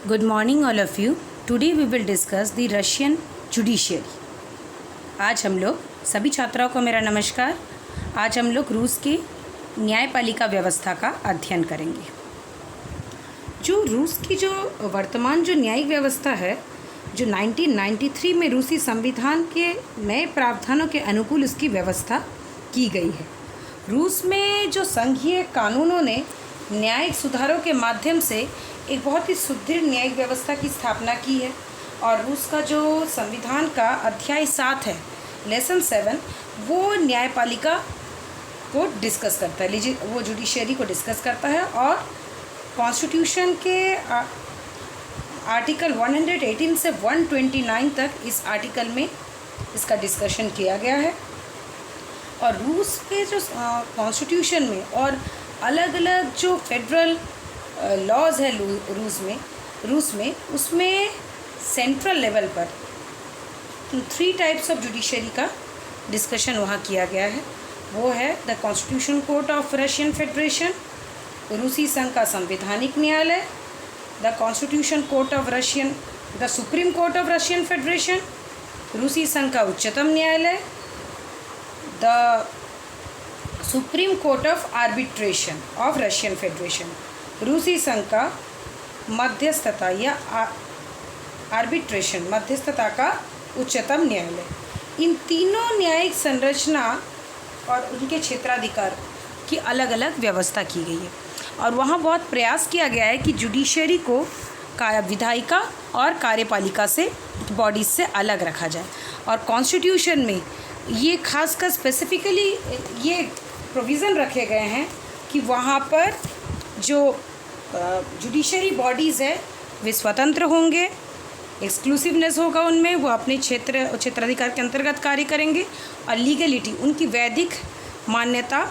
Good morning all of you. Today we will discuss the Russian judiciary. आज हम लोग सभी छात्राओं को मेरा नमस्कार। आज हम लोग रूस के न्यायपालिका व्यवस्था का अध्ययन करेंगे। जो रूस की जो वर्तमान जो न्यायिक व्यवस्था है, जो 1993 में रूसी संविधान के नए प्रावधानों के अनुकूल इसकी व्यवस्था की गई है। रूस में जो संघीय कानूनों ने न्यायिक सुधारों के माध्यम से एक बहुत ही सुदृढ़ न्यायिक व्यवस्था की स्थापना की है। और रूस का जो संविधान का अध्याय 7 है, लेसन 7, वो न्यायपालिका को डिस्कस करता है, वो जुडिशरी को डिस्कस करता है। और कॉन्स्टिट्यूशन के आर्टिकल 118 से 129 तक इस आर्टिकल में इसका डिस्कशन किया गया है। और रूस के जो कॉन्स्टिट्यूशन में और अलग अलग जो फेडरल लॉज है रूस में उसमें सेंट्रल लेवल पर 3 टाइप्स ऑफ जुडिशरी का डिस्कशन वहाँ किया गया है। वो है the constitution court of Russian federation, रूसी संघ का संवैधानिक न्यायालय, the constitution court of Russian, the supreme court of Russian federation, रूसी संघ का उच्चतम न्यायालय, the supreme court of arbitration of Russian federation, रूसी संघ का मध्यस्थता या आर्बिट्रेशन मध्यस्थता का उच्चतम न्यायालय। इन तीनों न्यायिक संरचना और उनके क्षेत्राधिकार की अलग अलग व्यवस्था की गई है। और वहाँ बहुत प्रयास किया गया है कि जुडिशरी को विधायिका और कार्यपालिका से बॉडीज से अलग रखा जाए। और कॉन्स्टिट्यूशन में ये खासकर स्पेसिफिकली ये प्रोविज़न रखे गए हैं कि वहाँ पर जो जुडिशरी बॉडीज़ है वे स्वतंत्र होंगे, एक्सक्लूसिवनेस होगा उनमें, वो अपने क्षेत्राधिकार के अंतर्गत कार्य करेंगे और लीगलिटी उनकी वैधिक मान्यता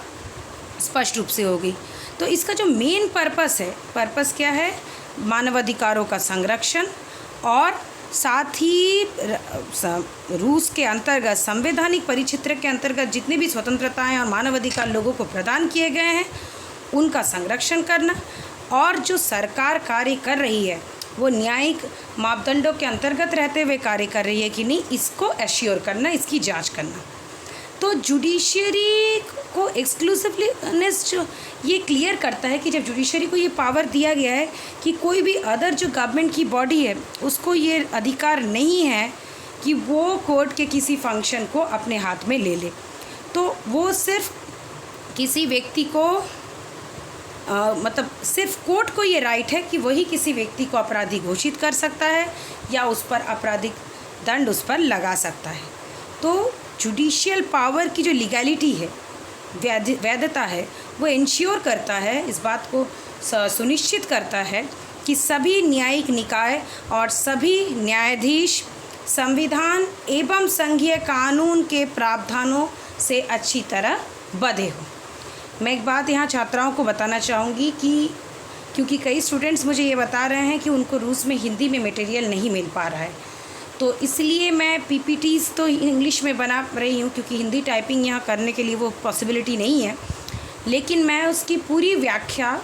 स्पष्ट रूप से होगी। तो इसका जो मेन पर्पस क्या है? मानवाधिकारों का संरक्षण और साथ ही रूस के अंतर्गत संवैधानिक परिक्षेत्र के अंतर्गत जितनी भी स्वतंत्रताएं और मानवाधिकार लोगों को प्रदान किए गए हैं उनका संरक्षण करना। और जो सरकार कार्य कर रही है वो न्यायिक मापदंडों के अंतर्गत रहते हुए कार्य कर रही है कि नहीं, इसको एश्योर करना, इसकी जांच करना। तो जुडिशरी को एक्सक्लूसिवनेस जो ये क्लियर करता है कि जब जुडिशरी को ये पावर दिया गया है कि कोई भी अदर जो गवर्नमेंट की बॉडी है उसको ये अधिकार नहीं है कि वो कोर्ट के किसी फंक्शन को अपने हाथ में ले ले। तो वो सिर्फ किसी व्यक्ति को मतलब सिर्फ कोर्ट को ये राइट है कि वही किसी व्यक्ति को अपराधी घोषित कर सकता है या उस पर आपराधिक दंड उस पर लगा सकता है। तो जुडिशियल पावर की जो लीगैलिटी है, वैधता है, वो इंश्योर करता है, इस बात को सुनिश्चित करता है कि सभी न्यायिक निकाय और सभी न्यायाधीश संविधान एवं संघीय कानून के प्रावधानों से अच्छी तरह बंधे हों। मैं एक बात यहाँ छात्राओं को बताना चाहूँगी कि क्योंकि कई स्टूडेंट्स मुझे ये बता रहे हैं कि उनको रूस में हिंदी में मटेरियल नहीं मिल पा रहा है, तो इसलिए मैं पीपीटीज़ तो इंग्लिश में बना रही हूँ क्योंकि हिंदी टाइपिंग यहाँ करने के लिए वो पॉसिबिलिटी नहीं है। लेकिन मैं उसकी पूरी व्याख्या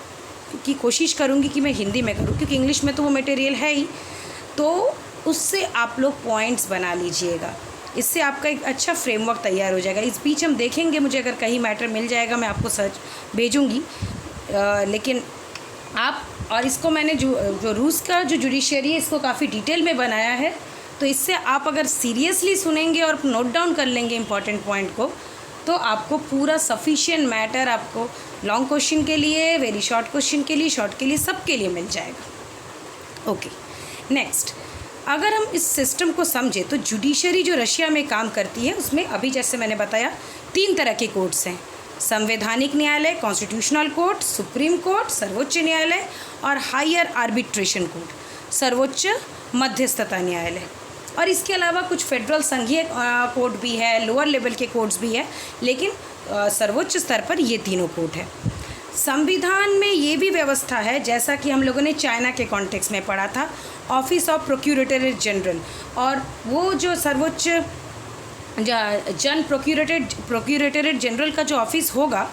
की कोशिश करूँगी कि मैं हिंदी में करूँ क्योंकि इंग्लिश में तो वो मटेरियल है ही। तो उससे आप लोग पॉइंट्स बना लीजिएगा, इससे आपका एक अच्छा फ्रेमवर्क तैयार हो जाएगा। इस बीच हम देखेंगे, मुझे अगर कहीं मैटर मिल जाएगा मैं आपको सर्च भेजूँगी। लेकिन आप और इसको मैंने जो रूस का जो जुडिशरी है इसको काफ़ी डिटेल में बनाया है, तो इससे आप अगर सीरियसली सुनेंगे और नोट डाउन कर लेंगे इम्पॉर्टेंट पॉइंट को तो आपको पूरा सफिशिएंट मैटर आपको लॉन्ग क्वेश्चन के लिए, वेरी शॉर्ट क्वेश्चन के लिए, शॉर्ट के लिए, सब के लिए मिल जाएगा। ओके, नेक्स्ट अगर हम इस सिस्टम को समझें तो जुडिशरी जो रशिया में काम करती है उसमें अभी जैसे मैंने बताया 3 तरह के कोर्ट्स हैं, संवैधानिक न्यायालय, कॉन्स्टिट्यूशनल कोर्ट, सुप्रीम कोर्ट, सर्वोच्च न्यायालय और हायर आर्बिट्रेशन कोर्ट, सर्वोच्च मध्यस्थता न्यायालय। और इसके अलावा कुछ फेडरल संघीय कोर्ट भी है, लोअर लेवल के कोर्ट्स भी है, लेकिन सर्वोच्च स्तर पर ये तीनों कोर्ट है। संविधान में ये भी व्यवस्था है, जैसा कि हम लोगों ने चाइना के कॉन्टेक्स्ट में पढ़ा था, ऑफिस ऑफ प्रोक्यूरेटर जनरल, और वो जो सर्वोच्च प्रोक्यूरेटर जनरल का जो ऑफिस होगा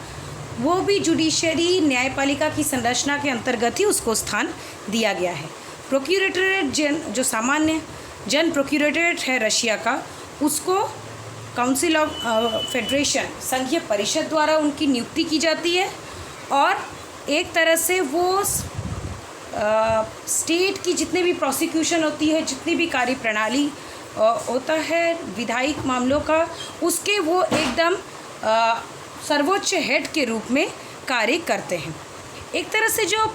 वो भी जुडिशरी न्यायपालिका की संरचना के अंतर्गत ही उसको स्थान दिया गया है। प्रोक्यूरेटरेट जो सामान्य जन प्रोक्यूरेटरेट है रशिया का, उसको काउंसिल ऑफ फेडरेशन संघीय परिषद द्वारा उनकी नियुक्ति की जाती है और एक तरह से वो स्टेट की जितने भी प्रोसिक्यूशन होती है, जितनी भी कार्यप्रणाली होता है विधायिक मामलों का, उसके वो एकदम सर्वोच्च हेड के रूप में कार्य करते हैं। एक तरह से जो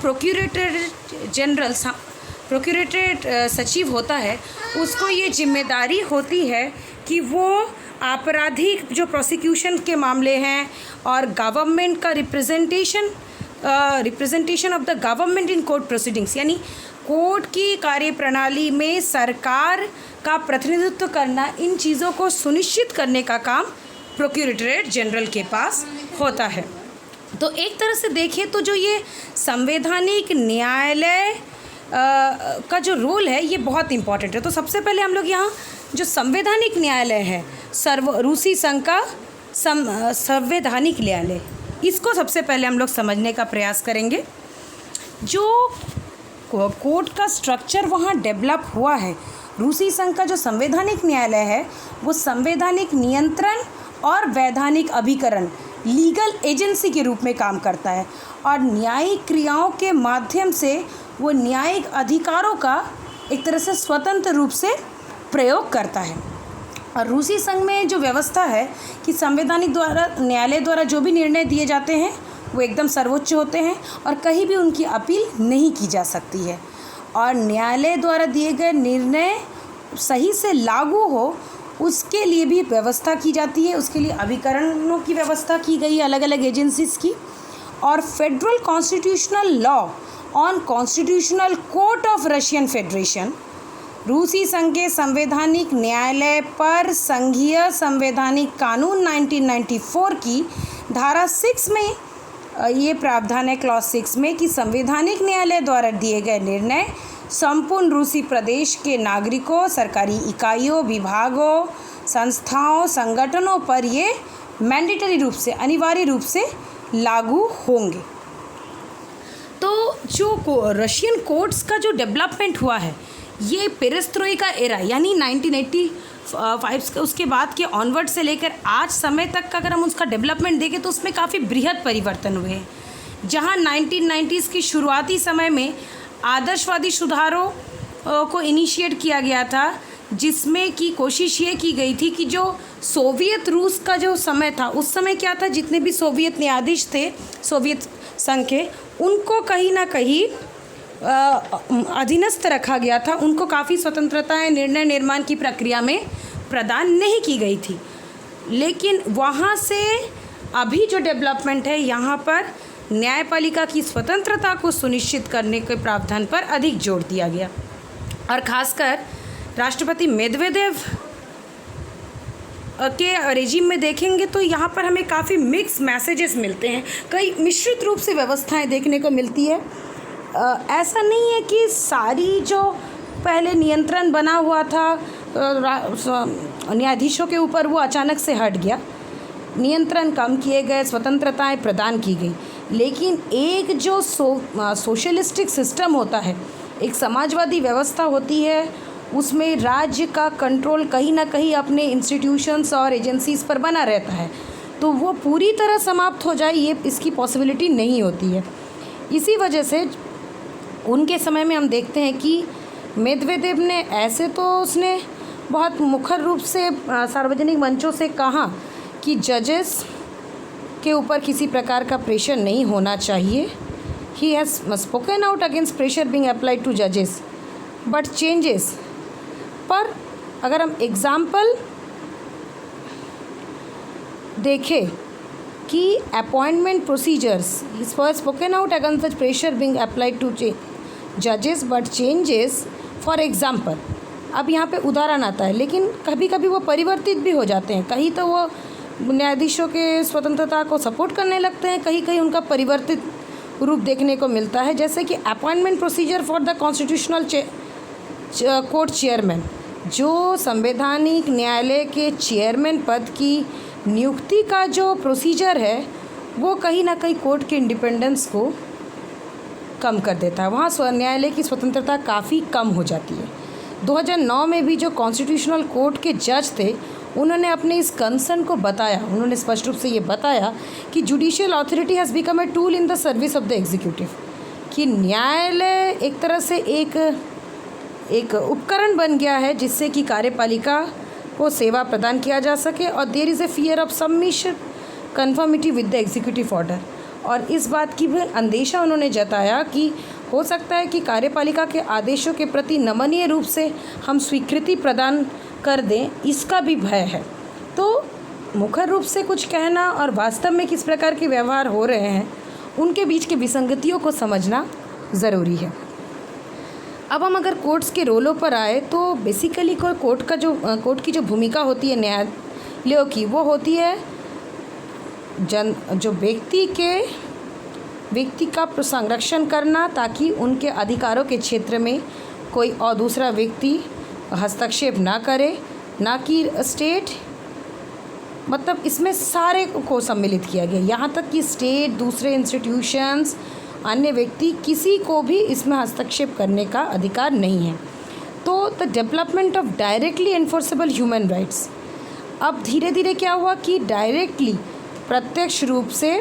प्रोक्यूरेटरेट सचिव होता है, उसको ये जिम्मेदारी होती है कि वो आपराधिक जो प्रोसिक्यूशन के मामले हैं और गवर्नमेंट का representation of the government in court proceedings, यानी कोर्ट की कार्यप्रणाली में सरकार का प्रतिनिधित्व करना, इन चीज़ों को सुनिश्चित करने का काम प्रोक्यूरेटरेट जनरल के पास होता है। तो एक तरह से देखें तो जो ये संवैधानिक न्यायालय का जो रोल है ये बहुत इम्पॉर्टेंट है। तो सबसे पहले हम लोग यहाँ जो संवैधानिक न्यायालय है, रूसी संघ का संवैधानिक न्यायालय, इसको सबसे पहले हम लोग समझने का प्रयास करेंगे। जो कोर्ट का स्ट्रक्चर वहाँ डेवलप हुआ है, रूसी संघ का जो संवैधानिक न्यायालय है वो संवैधानिक नियंत्रण और वैधानिक अभिकरण लीगल एजेंसी के रूप में काम करता है और न्यायिक क्रियाओं के माध्यम से वो न्यायिक अधिकारों का एक तरह से स्वतंत्र रूप से प्रयोग करता है। और रूसी संघ में जो व्यवस्था है कि संवैधानिक न्यायालय द्वारा जो भी निर्णय दिए जाते हैं वो एकदम सर्वोच्च होते हैं और कहीं भी उनकी अपील नहीं की जा सकती है और न्यायालय द्वारा दिए गए निर्णय सही से लागू हो उसके लिए भी व्यवस्था की जाती है। उसके लिए अभिकरणों की व्यवस्था की गई है अलग अलग एजेंसीज़ की। और federal constitutional law on constitutional court of Russian federation, रूसी संघ के संवैधानिक न्यायालय पर संघीय संवैधानिक कानून 1994 की धारा 6 में ये प्रावधान है, क्लॉज 6 में, कि संवैधानिक न्यायालय द्वारा दिए गए निर्णय संपूर्ण रूसी प्रदेश के नागरिकों, सरकारी इकाइयों, विभागों, संस्थाओं, संगठनों पर ये मैंडेटरी रूप से, अनिवार्य रूप से लागू होंगे। तो जो रशियन कोर्ट्स का जो डेवलपमेंट हुआ है ये पेरेस्ट्रोइका एरा यानी 1985 उसके बाद के ऑनवर्ड से लेकर आज समय तक का अगर हम उसका डेवलपमेंट देखें तो उसमें काफ़ी बृहद परिवर्तन हुए हैं। जहां 1990s की शुरुआती समय में आदर्शवादी सुधारों को इनिशिएट किया गया था, जिसमें की कोशिश ये की गई थी कि जो सोवियत रूस का जो समय था, उस समय क्या था, जितने भी सोवियत न्यायाधीश थे सोवियत संघ के, उनको कहीं ना कहीं अधीनस्थ रखा गया था। उनको काफ़ी स्वतंत्रताएं निर्णय निर्माण की प्रक्रिया में प्रदान नहीं की गई थी। लेकिन वहाँ से अभी जो डेवलपमेंट है, यहाँ पर न्यायपालिका की स्वतंत्रता को सुनिश्चित करने के प्रावधान पर अधिक जोर दिया गया और ख़ासकर राष्ट्रपति मेदवेदेव के रेजिम में देखेंगे तो यहाँ पर हमें काफ़ी मिक्स मैसेजेस मिलते हैं, कई मिश्रित रूप से व्यवस्थाएं देखने को मिलती है। ऐसा नहीं है कि सारी जो पहले नियंत्रण बना हुआ था न्यायाधीशों के ऊपर वो अचानक से हट गया, नियंत्रण कम किए गए, स्वतंत्रताएं प्रदान की गई। लेकिन एक जो सोशलिस्टिक सिस्टम होता है, एक समाजवादी व्यवस्था होती है, उसमें राज्य का कंट्रोल कहीं ना कहीं अपने इंस्टीट्यूशंस और एजेंसीज़ पर बना रहता है, तो वो पूरी तरह समाप्त हो जाए ये इसकी पॉसिबिलिटी नहीं होती है। इसी वजह से उनके समय में हम देखते हैं कि मेदवेदेव ने ऐसे तो उसने बहुत मुखर रूप से सार्वजनिक मंचों से कहा कि जजेस के ऊपर किसी प्रकार का प्रेशर नहीं होना चाहिए। He has spoken out against pressure being applied to जजेस बट चेंजेस। पर अगर हम एग्ज़ाम्पल देखें कि appointment procedures for spoken out against the pressure being applied to जजेस बट चेंजेस, फॉर एग्ज़ाम्पल, अब यहाँ पे उदाहरण आता है, लेकिन कभी कभी वो परिवर्तित भी हो जाते हैं। कहीं तो वो न्यायाधीशों के स्वतंत्रता को सपोर्ट करने लगते हैं, कहीं कहीं उनका परिवर्तित रूप देखने को मिलता है। जैसे कि appointment procedure for the constitutional court chairman, जो संवैधानिक न्यायालय के चेयरमैन पद की नियुक्ति का जो प्रोसीजर है वो कहीं ना कहीं कोर्ट के इंडिपेंडेंस को कम कर देता है, वहाँ न्यायालय की स्वतंत्रता काफ़ी कम हो जाती है। 2009 में भी जो कॉन्स्टिट्यूशनल कोर्ट के जज थे, उन्होंने अपने इस कंसर्न को बताया, उन्होंने स्पष्ट रूप से ये बताया कि judicial authority has become a tool in the service of the executive, कि न्यायालय एक तरह से एक उपकरण बन गया है जिससे कि कार्यपालिका को सेवा प्रदान किया जा सके, और there is a fear of submission conformity with the executive order. और इस बात की भी अंदेशा उन्होंने जताया कि हो सकता है कि कार्यपालिका के आदेशों के प्रति नमनीय रूप से हम स्वीकृति प्रदान कर दें, इसका भी भय है। तो मुखर रूप से कुछ कहना और वास्तव में किस प्रकार के व्यवहार हो रहे हैं, उनके बीच की विसंगतियों को समझना ज़रूरी है। अब हम अगर कोर्ट्स के रोलों पर आए तो बेसिकली कोर्ट की जो भूमिका होती है न्यायालयों की, वो होती है जो व्यक्ति का संरक्षण करना, ताकि उनके अधिकारों के क्षेत्र में कोई और दूसरा व्यक्ति हस्तक्षेप ना करे, ना कि स्टेट, मतलब इसमें सारे को सम्मिलित किया गया, यहाँ तक कि स्टेट, दूसरे इंस्टीट्यूशंस, अन्य व्यक्ति, किसी को भी इसमें हस्तक्षेप करने का अधिकार नहीं है। तो the development of directly enforceable human rights, अब धीरे धीरे क्या हुआ कि डायरेक्टली, प्रत्यक्ष रूप से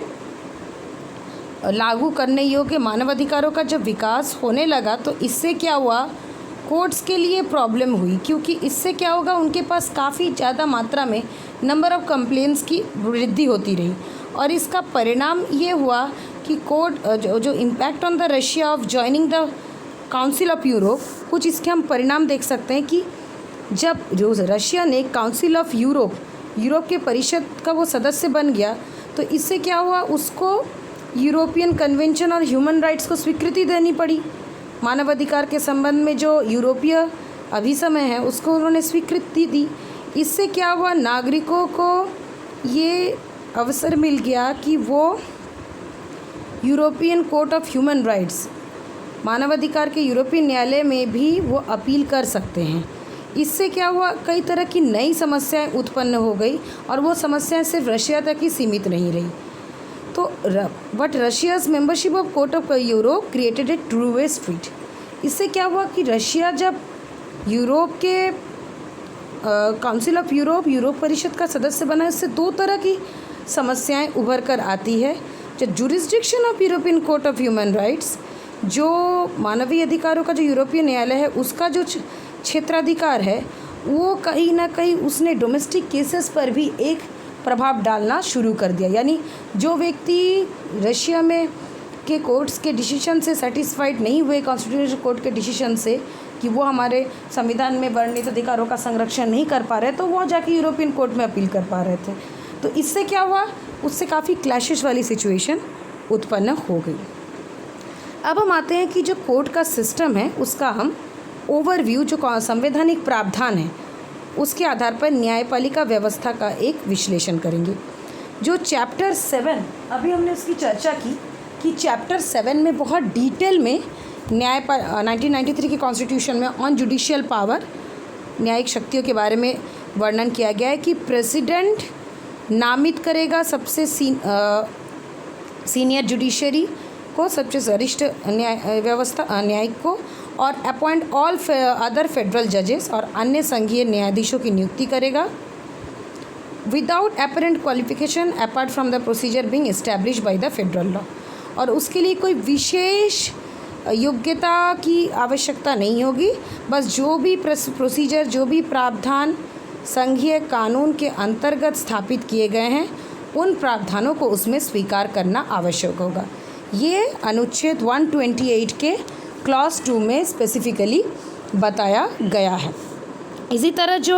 लागू करने योग्य मानवाधिकारों का जब विकास होने लगा, तो इससे क्या हुआ, कोर्ट्स के लिए प्रॉब्लम हुई, क्योंकि इससे क्या होगा, उनके पास काफ़ी ज़्यादा मात्रा में नंबर ऑफ़ कंप्लेंट्स की वृद्धि होती रही, और इसका परिणाम ये हुआ कि कोर्ट जो impact on the Russia of joining the council of Europe, कुछ इसके हम परिणाम देख सकते हैं कि जब जो रशिया ने काउंसिल ऑफ यूरोप के परिषद का वो सदस्य बन गया, तो इससे क्या हुआ, उसको यूरोपियन कन्वेंशन और ह्यूमन राइट्स को स्वीकृति देनी पड़ी। मानवाधिकार के संबंध में जो यूरोपीय अभिसमय है, उसको उन्होंने स्वीकृति दी। इससे क्या हुआ, नागरिकों को ये अवसर मिल गया कि वो European court of human rights, मानवाधिकार के यूरोपीय न्यायालय में भी वो अपील कर सकते हैं। इससे क्या हुआ, कई तरह की नई समस्याएं उत्पन्न हो गई, और वो समस्याएं सिर्फ रशिया तक ही सीमित नहीं रही। तो but Russia's membership of court of Europe created a true way street. इससे क्या हुआ कि रशिया जब यूरोप के काउंसिल ऑफ यूरोप परिषद का सदस्य बना, इससे दो तरह की समस्याएं उभर कर आती है। जो jurisdiction of European court of human rights, जो मानवीय अधिकारों का जो यूरोपीय न्यायालय है, उसका जो क्षेत्राधिकार है, वो कहीं ना कहीं उसने डोमेस्टिक केसेस पर भी एक प्रभाव डालना शुरू कर दिया। यानी जो व्यक्ति रशिया में के कोर्ट्स के डिसीजन से सेटिस्फाइड नहीं हुए, कॉन्स्टिट्यूशनल कोर्ट के डिसीजन से, कि वो हमारे संविधान में वर्णित अधिकारों का संरक्षण नहीं कर पा रहे, तो वो जाके यूरोपियन कोर्ट में अपील कर पा रहे थे। तो इससे क्या हुआ, उससे काफ़ी क्लैशेस वाली सिचुएशन उत्पन्न हो गई। अब हम आते हैं कि जो कोर्ट का सिस्टम है, उसका हम ओवरव्यू, जो संवैधानिक प्रावधान है, उसके आधार पर न्यायपालिका व्यवस्था का एक विश्लेषण करेंगे। जो चैप्टर 7, अभी हमने उसकी चर्चा की कि चैप्टर 7 में बहुत डिटेल में 1993 के कॉन्स्टिट्यूशन में ऑन जुडिशियल पावर, न्यायिक शक्तियों के बारे में वर्णन किया गया है कि प्रेसिडेंट नामित करेगा सबसे सीनियर जुडिशरी को, सबसे वरिष्ठ न्यायिक को, और अपॉइंट ऑल अदर फेडरल जजेस और अन्य संघीय न्यायाधीशों की नियुक्ति करेगा without apparent qualification apart from the procedure being establish by the federal law. और उसके लिए कोई विशेष योग्यता की आवश्यकता नहीं होगी, बस जो भी प्रोसीजर, जो भी प्रावधान संघीय कानून के अंतर्गत स्थापित किए गए हैं, उन प्रावधानों को उसमें स्वीकार करना आवश्यक होगा। ये अनुच्छेद 128 के क्लॉज 2 में स्पेसिफिकली बताया गया है। इसी तरह जो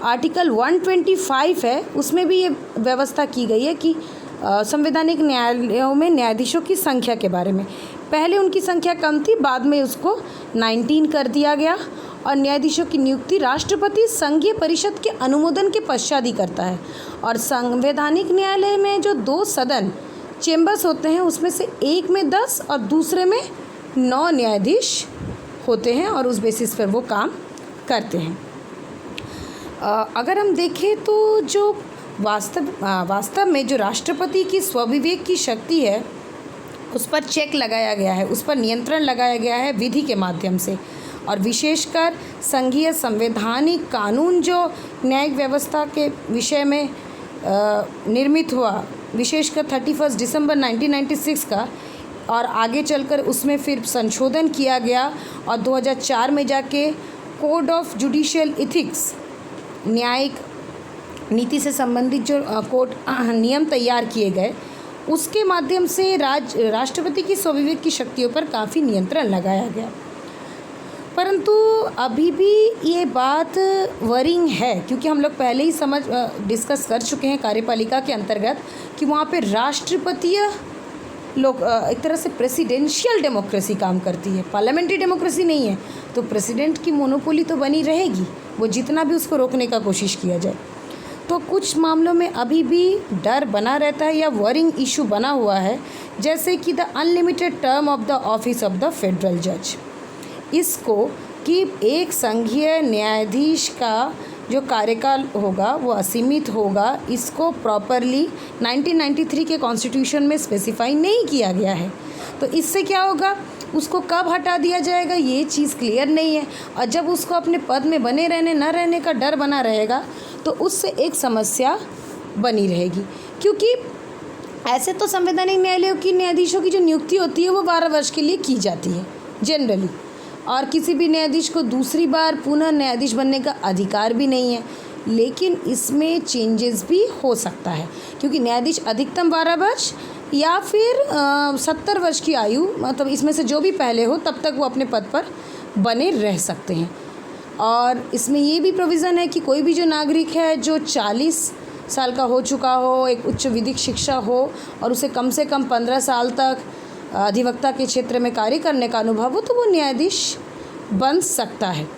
आर्टिकल 125 है, उसमें भी ये व्यवस्था की गई है कि संवैधानिक न्यायालयों में न्यायाधीशों की संख्या के बारे में, पहले उनकी संख्या कम थी, बाद में उसको 19 कर दिया गया, और न्यायाधीशों की नियुक्ति राष्ट्रपति संघीय परिषद के अनुमोदन के पश्चात ही करता है। और संवैधानिक न्यायालय में जो 2 सदन चेम्बर्स होते हैं, उसमें से एक में 10 और दूसरे में 9 न्यायाधीश होते हैं, और उस बेसिस पर वो काम करते हैं। अगर हम देखें तो जो वास्तव में जो राष्ट्रपति की स्वविवेक की शक्ति है, उस पर चेक लगाया गया है, उस पर नियंत्रण लगाया गया है विधि के माध्यम से। और विशेषकर संघीय संवैधानिक कानून जो न्यायिक व्यवस्था के विषय में निर्मित हुआ, विशेषकर 31 दिसंबर 1996 का, और आगे चलकर उसमें फिर संशोधन किया गया और 2004 में जाके कोड ऑफ जुडिशियल इथिक्स, न्यायिक नीति से संबंधित जो कोड नियम तैयार किए गए, उसके माध्यम से राष्ट्रपति की स्वविवेक की शक्तियों पर काफ़ी नियंत्रण लगाया गया। परंतु अभी भी ये बात वरिंग है, क्योंकि हम लोग पहले ही डिस्कस कर चुके हैं कार्यपालिका के अंतर्गत कि वहाँ पे राष्ट्रपतीय लोग एक तरह से प्रेसिडेंशियल डेमोक्रेसी काम करती है, पार्लियामेंट्री डेमोक्रेसी नहीं है। तो प्रेसिडेंट की मोनोपोली तो बनी रहेगी, वो जितना भी उसको रोकने का कोशिश किया जाए। तो कुछ मामलों में अभी भी डर बना रहता है या वरिंग इशू बना हुआ है, जैसे कि the unlimited term of the office of the federal जज। इसको कि एक संघीय न्यायाधीश का जो कार्यकाल होगा वो असीमित होगा, इसको प्रॉपरली 1993 के कॉन्स्टिट्यूशन में स्पेसिफाई नहीं किया गया है। तो इससे क्या होगा, उसको कब हटा दिया जाएगा ये चीज़ क्लियर नहीं है। और जब उसको अपने पद में बने रहने न रहने का डर बना रहेगा तो उससे एक समस्या बनी रहेगी। क्योंकि ऐसे तो संवैधानिक न्यायालयों की न्यायाधीशों की जो नियुक्ति होती है वो 12 वर्ष के लिए की जाती है जनरली, और किसी भी न्यायाधीश को दूसरी बार पुनः न्यायाधीश बनने का अधिकार भी नहीं है। लेकिन इसमें चेंजेस भी हो सकता है, क्योंकि न्यायाधीश अधिकतम 12 वर्ष या फिर 70 वर्ष की आयु, मतलब इसमें से जो भी पहले हो तब तक वो अपने पद पर बने रह सकते हैं। और इसमें ये भी प्रोविज़न है कि कोई भी जो नागरिक है जो 40 साल का हो चुका हो, एक उच्च विधिक शिक्षा हो और उसे कम से कम 15 साल तक अधिवक्ता के क्षेत्र में कार्य करने का अनुभव हो, तो वो न्यायाधीश बन सकता है।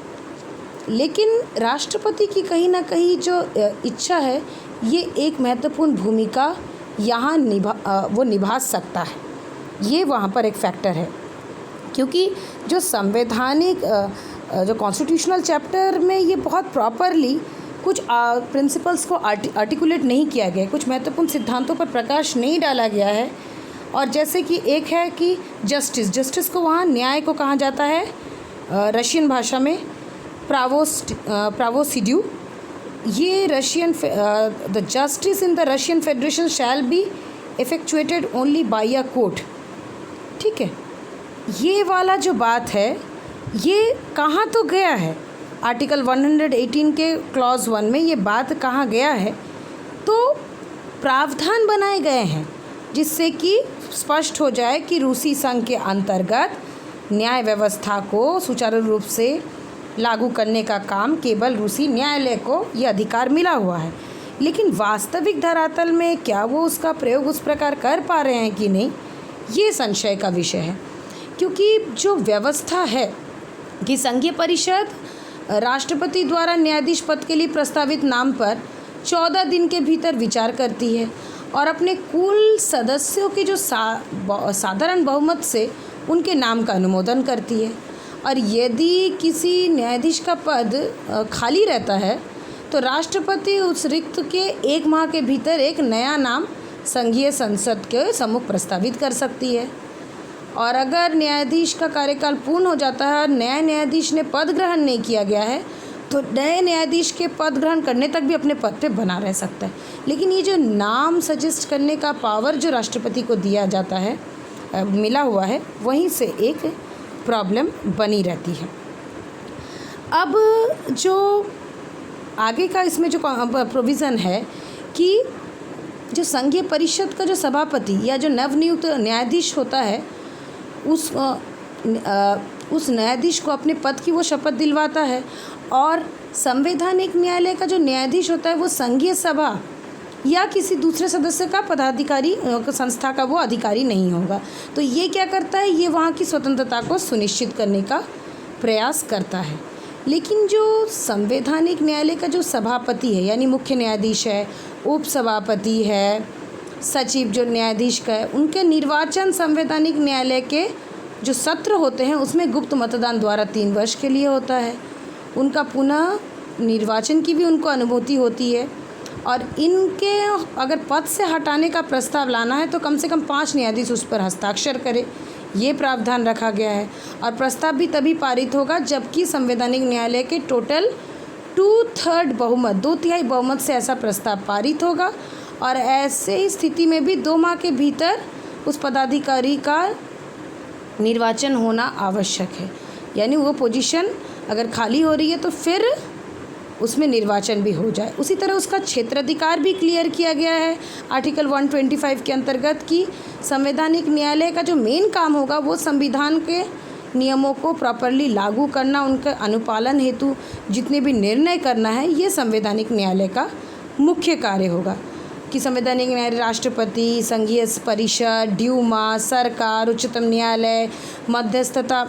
लेकिन राष्ट्रपति की कहीं ना कहीं जो इच्छा है, ये एक महत्वपूर्ण भूमिका यहाँ निभा सकता है। ये वहाँ पर एक फैक्टर है, क्योंकि जो संवैधानिक जो कॉन्स्टिट्यूशनल चैप्टर में ये बहुत प्रॉपरली कुछ प्रिंसिपल्स को आर्टिकुलेट नहीं किया गया, कुछ महत्वपूर्ण सिद्धांतों पर प्रकाश नहीं डाला गया है। और जैसे कि एक है कि जस्टिस को वहाँ न्याय को कहा जाता है रशियन भाषा में प्रावोसिड्यू। ये Russian the justice in the Russian federation shall be effectuated only by a court. ठीक है, ये वाला जो बात है ये कहाँ तो गया है, आर्टिकल 118 के क्लॉज 1 में ये बात कहाँ गया है, तो प्रावधान बनाए गए हैं जिससे कि स्पष्ट हो जाए कि रूसी संघ के अंतर्गत न्याय व्यवस्था को सुचारू रूप से लागू करने का काम केवल रूसी न्यायालय को ये अधिकार मिला हुआ है। लेकिन वास्तविक धरातल में क्या वो उसका प्रयोग उस प्रकार कर पा रहे हैं कि नहीं, ये संशय का विषय है। क्योंकि जो व्यवस्था है कि संघीय परिषद राष्ट्रपति द्वारा न्यायाधीश पद के लिए प्रस्तावित नाम पर 14 दिन के भीतर विचार करती है और अपने कुल सदस्यों के जो साधारण बहुमत से उनके नाम का अनुमोदन करती है। और यदि किसी न्यायाधीश का पद खाली रहता है तो राष्ट्रपति उस रिक्त के 1 माह के भीतर एक नया नाम संघीय संसद के सम्मुख प्रस्तावित कर सकती है। और अगर न्यायाधीश का कार्यकाल पूर्ण हो जाता है और नए न्यायाधीश ने पद ग्रहण नहीं किया गया है तो नए न्यायाधीश के पद ग्रहण करने तक भी अपने पद पे बना रह सकता है। लेकिन ये जो नाम सजेस्ट करने का पावर जो राष्ट्रपति को दिया जाता है, मिला हुआ है, वहीं से एक प्रॉब्लम बनी रहती है। अब जो आगे का इसमें जो प्रोविज़न है कि जो संघीय परिषद का जो सभापति या जो नवनियुक्त न्यायाधीश होता है उस न्यायाधीश को अपने पद की वो शपथ दिलवाता है। और संवैधानिक न्यायालय का जो न्यायाधीश होता है वो संघीय सभा या किसी दूसरे सदस्य का पदाधिकारी संस्था का वो अधिकारी नहीं होगा। तो ये क्या करता है, ये वहाँ की स्वतंत्रता को सुनिश्चित करने का प्रयास करता है। लेकिन जो संवैधानिक न्यायालय का जो सभापति है यानी मुख्य न्यायाधीश है, उप सभापति है, सचिव जो न्यायाधीश का है, उनके निर्वाचन संवैधानिक न्यायालय के जो सत्र होते हैं उसमें गुप्त मतदान द्वारा 3 वर्ष के लिए होता है। उनका पुनः निर्वाचन की भी उनको अनुभूति होती है और इनके अगर पद से हटाने का प्रस्ताव लाना है तो कम से कम 5 न्यायाधीश उस पर हस्ताक्षर करें, ये प्रावधान रखा गया है। और प्रस्ताव भी तभी पारित होगा जबकि संवैधानिक न्यायालय के टोटल 2/3 बहुमत, 2/3 बहुमत से ऐसा प्रस्ताव पारित होगा। और ऐसे ही स्थिति में भी 2 माह के भीतर उस पदाधिकारी का निर्वाचन होना आवश्यक है, यानी वो पोजीशन अगर खाली हो रही है तो फिर उसमें निर्वाचन भी हो जाए। उसी तरह उसका क्षेत्राधिकार भी क्लियर किया गया है आर्टिकल 125 के अंतर्गत कि संवैधानिक न्यायालय का जो मेन काम होगा वो संविधान के नियमों को प्रॉपरली लागू करना, उनके अनुपालन हेतु जितने भी निर्णय करना है, ये संवैधानिक न्यायालय का मुख्य कार्य होगा। कि संवैधानिक न्यायालय राष्ट्रपति, संघीय परिषद, ड्यूमा, सरकार, उच्चतम न्यायालय, मध्यस्थता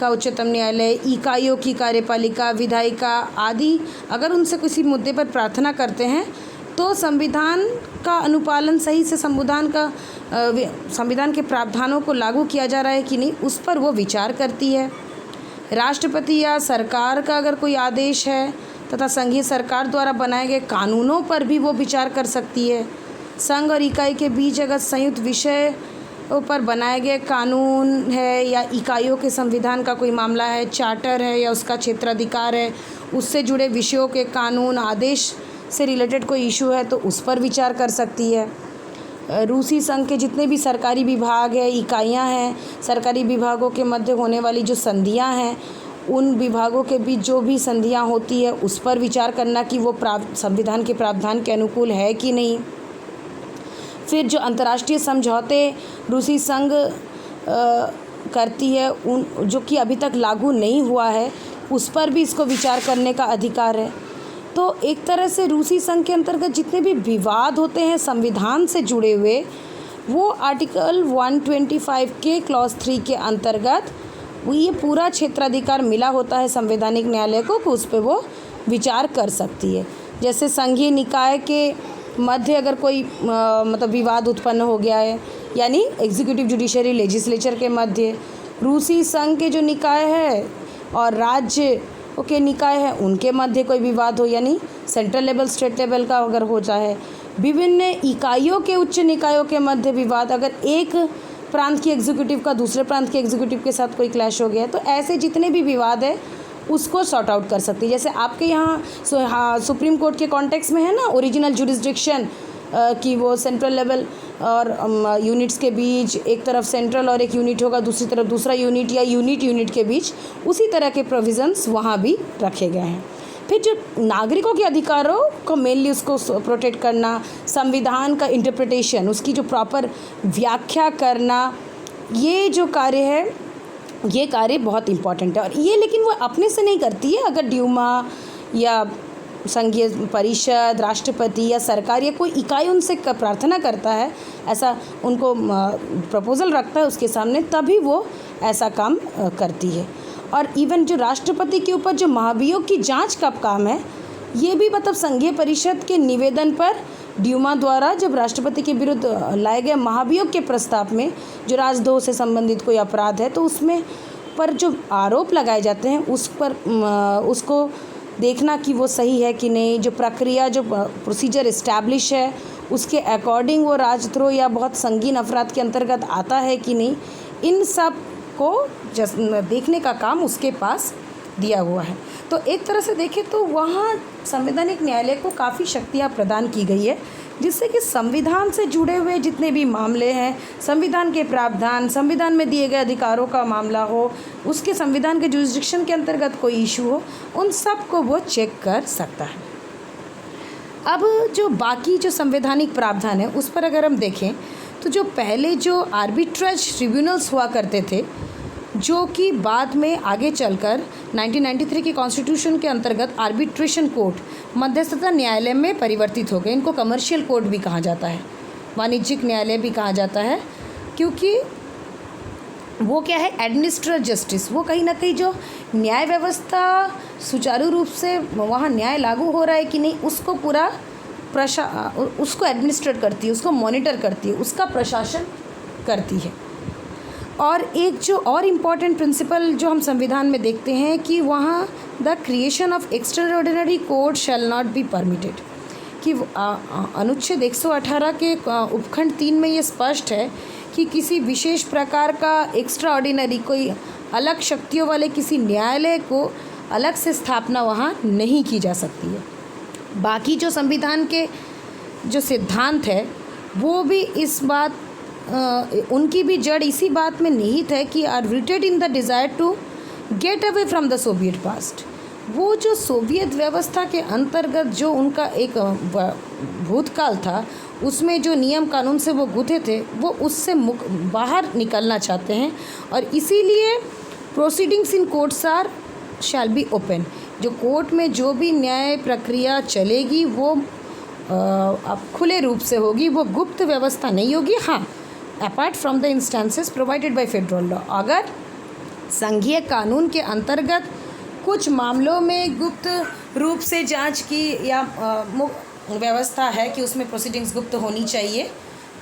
का उच्चतम न्यायालय, इकाइयों की कार्यपालिका, विधायिका आदि अगर उनसे किसी मुद्दे पर प्रार्थना करते हैं तो संविधान का अनुपालन सही से संविधान के प्रावधानों को लागू किया जा रहा है कि नहीं, उस पर वो विचार करती है। राष्ट्रपति या सरकार का अगर कोई आदेश है तथा संघीय सरकार द्वारा बनाए गए कानूनों पर भी वो विचार कर सकती है। संघ और इकाई के बीच अगर संयुक्त विषय पर बनाए गए कानून है या इकाइयों के संविधान का कोई मामला है, चार्टर है या उसका क्षेत्राधिकार है, उससे जुड़े विषयों के कानून आदेश से रिलेटेड कोई इशू है तो उस पर विचार कर सकती है। रूसी संघ के जितने भी सरकारी विभाग है, इकाइयां हैं, सरकारी विभागों के मध्य होने वाली जो संधियां हैं, उन विभागों के बीच जो भी संधियां होती है उस पर विचार करना कि वो संविधान के प्रावधान के अनुकूल है कि नहीं। फिर जो अंतर्राष्ट्रीय समझौते रूसी संघ करती है उन जो कि अभी तक लागू नहीं हुआ है, उस पर भी इसको विचार करने का अधिकार है। तो एक तरह से रूसी संघ के अंतर्गत जितने भी विवाद होते हैं संविधान से जुड़े हुए, वो आर्टिकल 125 के क्लॉज 3 के अंतर्गत ये पूरा क्षेत्राधिकार मिला होता है संवैधानिक न्यायालय को कि उस पर वो विचार कर सकती है। जैसे संघीय निकाय के मध्य अगर कोई मतलब विवाद उत्पन्न हो गया है, यानी एग्जीक्यूटिव, जुडिशरी, लेजिस्लेचर के मध्य, रूसी संघ के जो निकाय है और राज्य के निकाय है उनके मध्य कोई विवाद हो, यानी सेंट्रल लेवल, स्टेट लेवल का अगर हो जाए, विभिन्न इकाइयों के उच्च निकायों के मध्य विवाद, अगर एक प्रांत की एग्जीक्यूटिव का दूसरे प्रांत के एग्जीक्यूटिव के साथ कोई क्लैश हो गया है, तो ऐसे जितने भी विवाद है उसको सॉर्ट आउट कर सकती है। जैसे आपके यहाँ सुप्रीम कोर्ट के कॉन्टेक्स्ट में है ना ओरिजिनल जुरिस्डिक्शन कि वो सेंट्रल लेवल और यूनिट्स के बीच एक तरफ सेंट्रल और एक यूनिट होगा, दूसरी तरफ दूसरा यूनिट या यूनिट के बीच, उसी तरह के प्रोविज़न्स वहाँ भी रखे गए हैं। फिर जो नागरिकों के अधिकारों को मेनली उसको प्रोटेक्ट करना, संविधान का इंटरप्रिटेशन, उसकी जो प्रॉपर व्याख्या करना, ये जो कार्य है, ये कार्य बहुत इम्पॉर्टेंट है। और ये लेकिन वो अपने से नहीं करती है। अगर ड्यूमा या संघीय परिषद, राष्ट्रपति या सरकार या कोई इकाई उनसे प्रार्थना करता है, ऐसा उनको प्रपोज़ल रखता है उसके सामने, तभी वो ऐसा काम करती है। और इवन जो राष्ट्रपति के ऊपर जो महाभियोग की जांच का काम है, ये भी मतलब संघीय परिषद के निवेदन पर ड्यूमा द्वारा जब राष्ट्रपति के विरुद्ध लाए गए महाभियोग के प्रस्ताव में जो राजद्रोह से संबंधित कोई अपराध है तो उसमें पर जो आरोप लगाए जाते हैं उस पर उसको देखना कि वो सही है कि नहीं, जो प्रक्रिया, जो प्रोसीजर इस्टेब्लिश है उसके अकॉर्डिंग वो राजद्रोह या बहुत संगीन अपराध के अंतर्गत आता है कि नहीं, इन सब को देखने का काम उसके पास दिया हुआ है। तो एक तरह से देखें तो वहाँ संवैधानिक न्यायालय को काफ़ी शक्तियाँ प्रदान की गई है, जिससे कि संविधान से जुड़े हुए जितने भी मामले हैं, संविधान के प्रावधान, संविधान में दिए गए अधिकारों का मामला हो, उसके संविधान के जुरिस्डिक्शन के अंतर्गत कोई इशू हो, उन सब को वो चेक कर सकता है। अब जो बाकी जो संवैधानिक प्रावधान है उस पर अगर हम देखें तो जो पहले जो आर्बिट्रेज ट्रिब्यूनल्स हुआ करते थे, जो कि बाद में आगे चलकर 1993 के कॉन्स्टिट्यूशन के अंतर्गत आर्बिट्रेशन कोर्ट, मध्यस्थता न्यायालय में परिवर्तित हो गए। इनको कमर्शियल कोर्ट भी कहा जाता है, वाणिज्यिक न्यायालय भी कहा जाता है, क्योंकि वो क्या है, एडमिनिस्ट्रेटिव जस्टिस, वो कहीं ना कहीं जो न्याय व्यवस्था सुचारू रूप से वहाँ न्याय लागू हो रहा है कि नहीं, उसको पूरा उसको एडमिनिस्ट्रेट करती है, उसको मॉनिटर करती है, उसका प्रशासन करती है। और एक जो और इम्पॉर्टेंट प्रिंसिपल जो हम संविधान में देखते हैं कि वहाँ the creation of extraordinary court shell not be permitted, कि अनुच्छेद 118 के उपखंड 3 में ये स्पष्ट है कि किसी विशेष प्रकार का एक्स्ट्रा ऑर्डिनरी कोई अलग शक्तियों वाले किसी न्यायालय को अलग से स्थापना वहाँ नहीं की जा सकती है। बाकी जो संविधान के जो सिद्धांत है वो भी इस बात उनकी भी जड़ इसी बात में निहित है कि are rooted in the desire to get away from the Soviet past. वो जो सोवियत व्यवस्था के अंतर्गत जो उनका एक भूतकाल था उसमें जो नियम कानून से वो गुथे थे वो उससे बाहर निकलना चाहते हैं और इसीलिए proceedings in courts are shall be open. जो कोर्ट में जो भी न्याय प्रक्रिया चलेगी वो अब खुले रूप से होगी, वो गुप्त व्यवस्था नहीं होगी। हाँ, apart from the instances provided by federal law. अगर संघीय कानून के अंतर्गत कुछ मामलों में गुप्त रूप से जांच की या व्यवस्था है कि उसमें प्रोसीडिंग्स गुप्त होनी चाहिए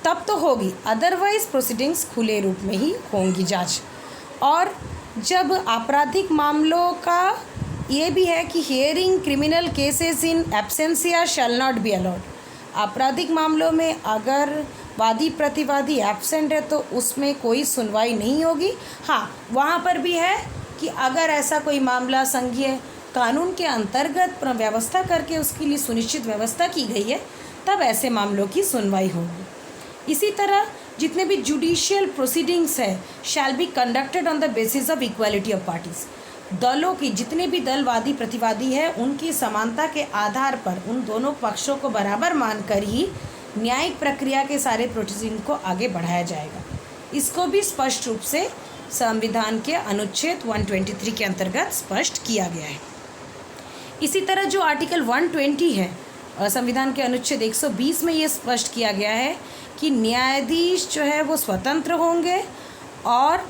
तब तो होगी, अदरवाइज़ प्रोसीडिंग्स खुले रूप में ही होंगी जांच। और जब आपराधिक मामलों का ये भी है कि hearing criminal cases in absentia shall not be allowed. आपराधिक मामलों में अगर वादी प्रतिवादी एब्सेंट है तो उसमें कोई सुनवाई नहीं होगी। हाँ, वहाँ पर भी है कि अगर ऐसा कोई मामला संघीय कानून के अंतर्गत व्यवस्था करके उसके लिए सुनिश्चित व्यवस्था की गई है तब ऐसे मामलों की सुनवाई होगी। इसी तरह जितने भी जुडिशियल प्रोसीडिंग्स है shall be conducted on the basis of equality of parties. दलों की जितने भी दलवादी प्रतिवादी है उनकी समानता के आधार पर उन दोनों पक्षों को बराबर मानकर ही न्यायिक प्रक्रिया के सारे प्रोसीडिंग को आगे बढ़ाया जाएगा। इसको भी स्पष्ट रूप से संविधान के अनुच्छेद 123 के अंतर्गत स्पष्ट किया गया है। इसी तरह जो आर्टिकल 120 है संविधान के अनुच्छेद 120 में ये स्पष्ट किया गया है कि न्यायाधीश जो है वो स्वतंत्र होंगे और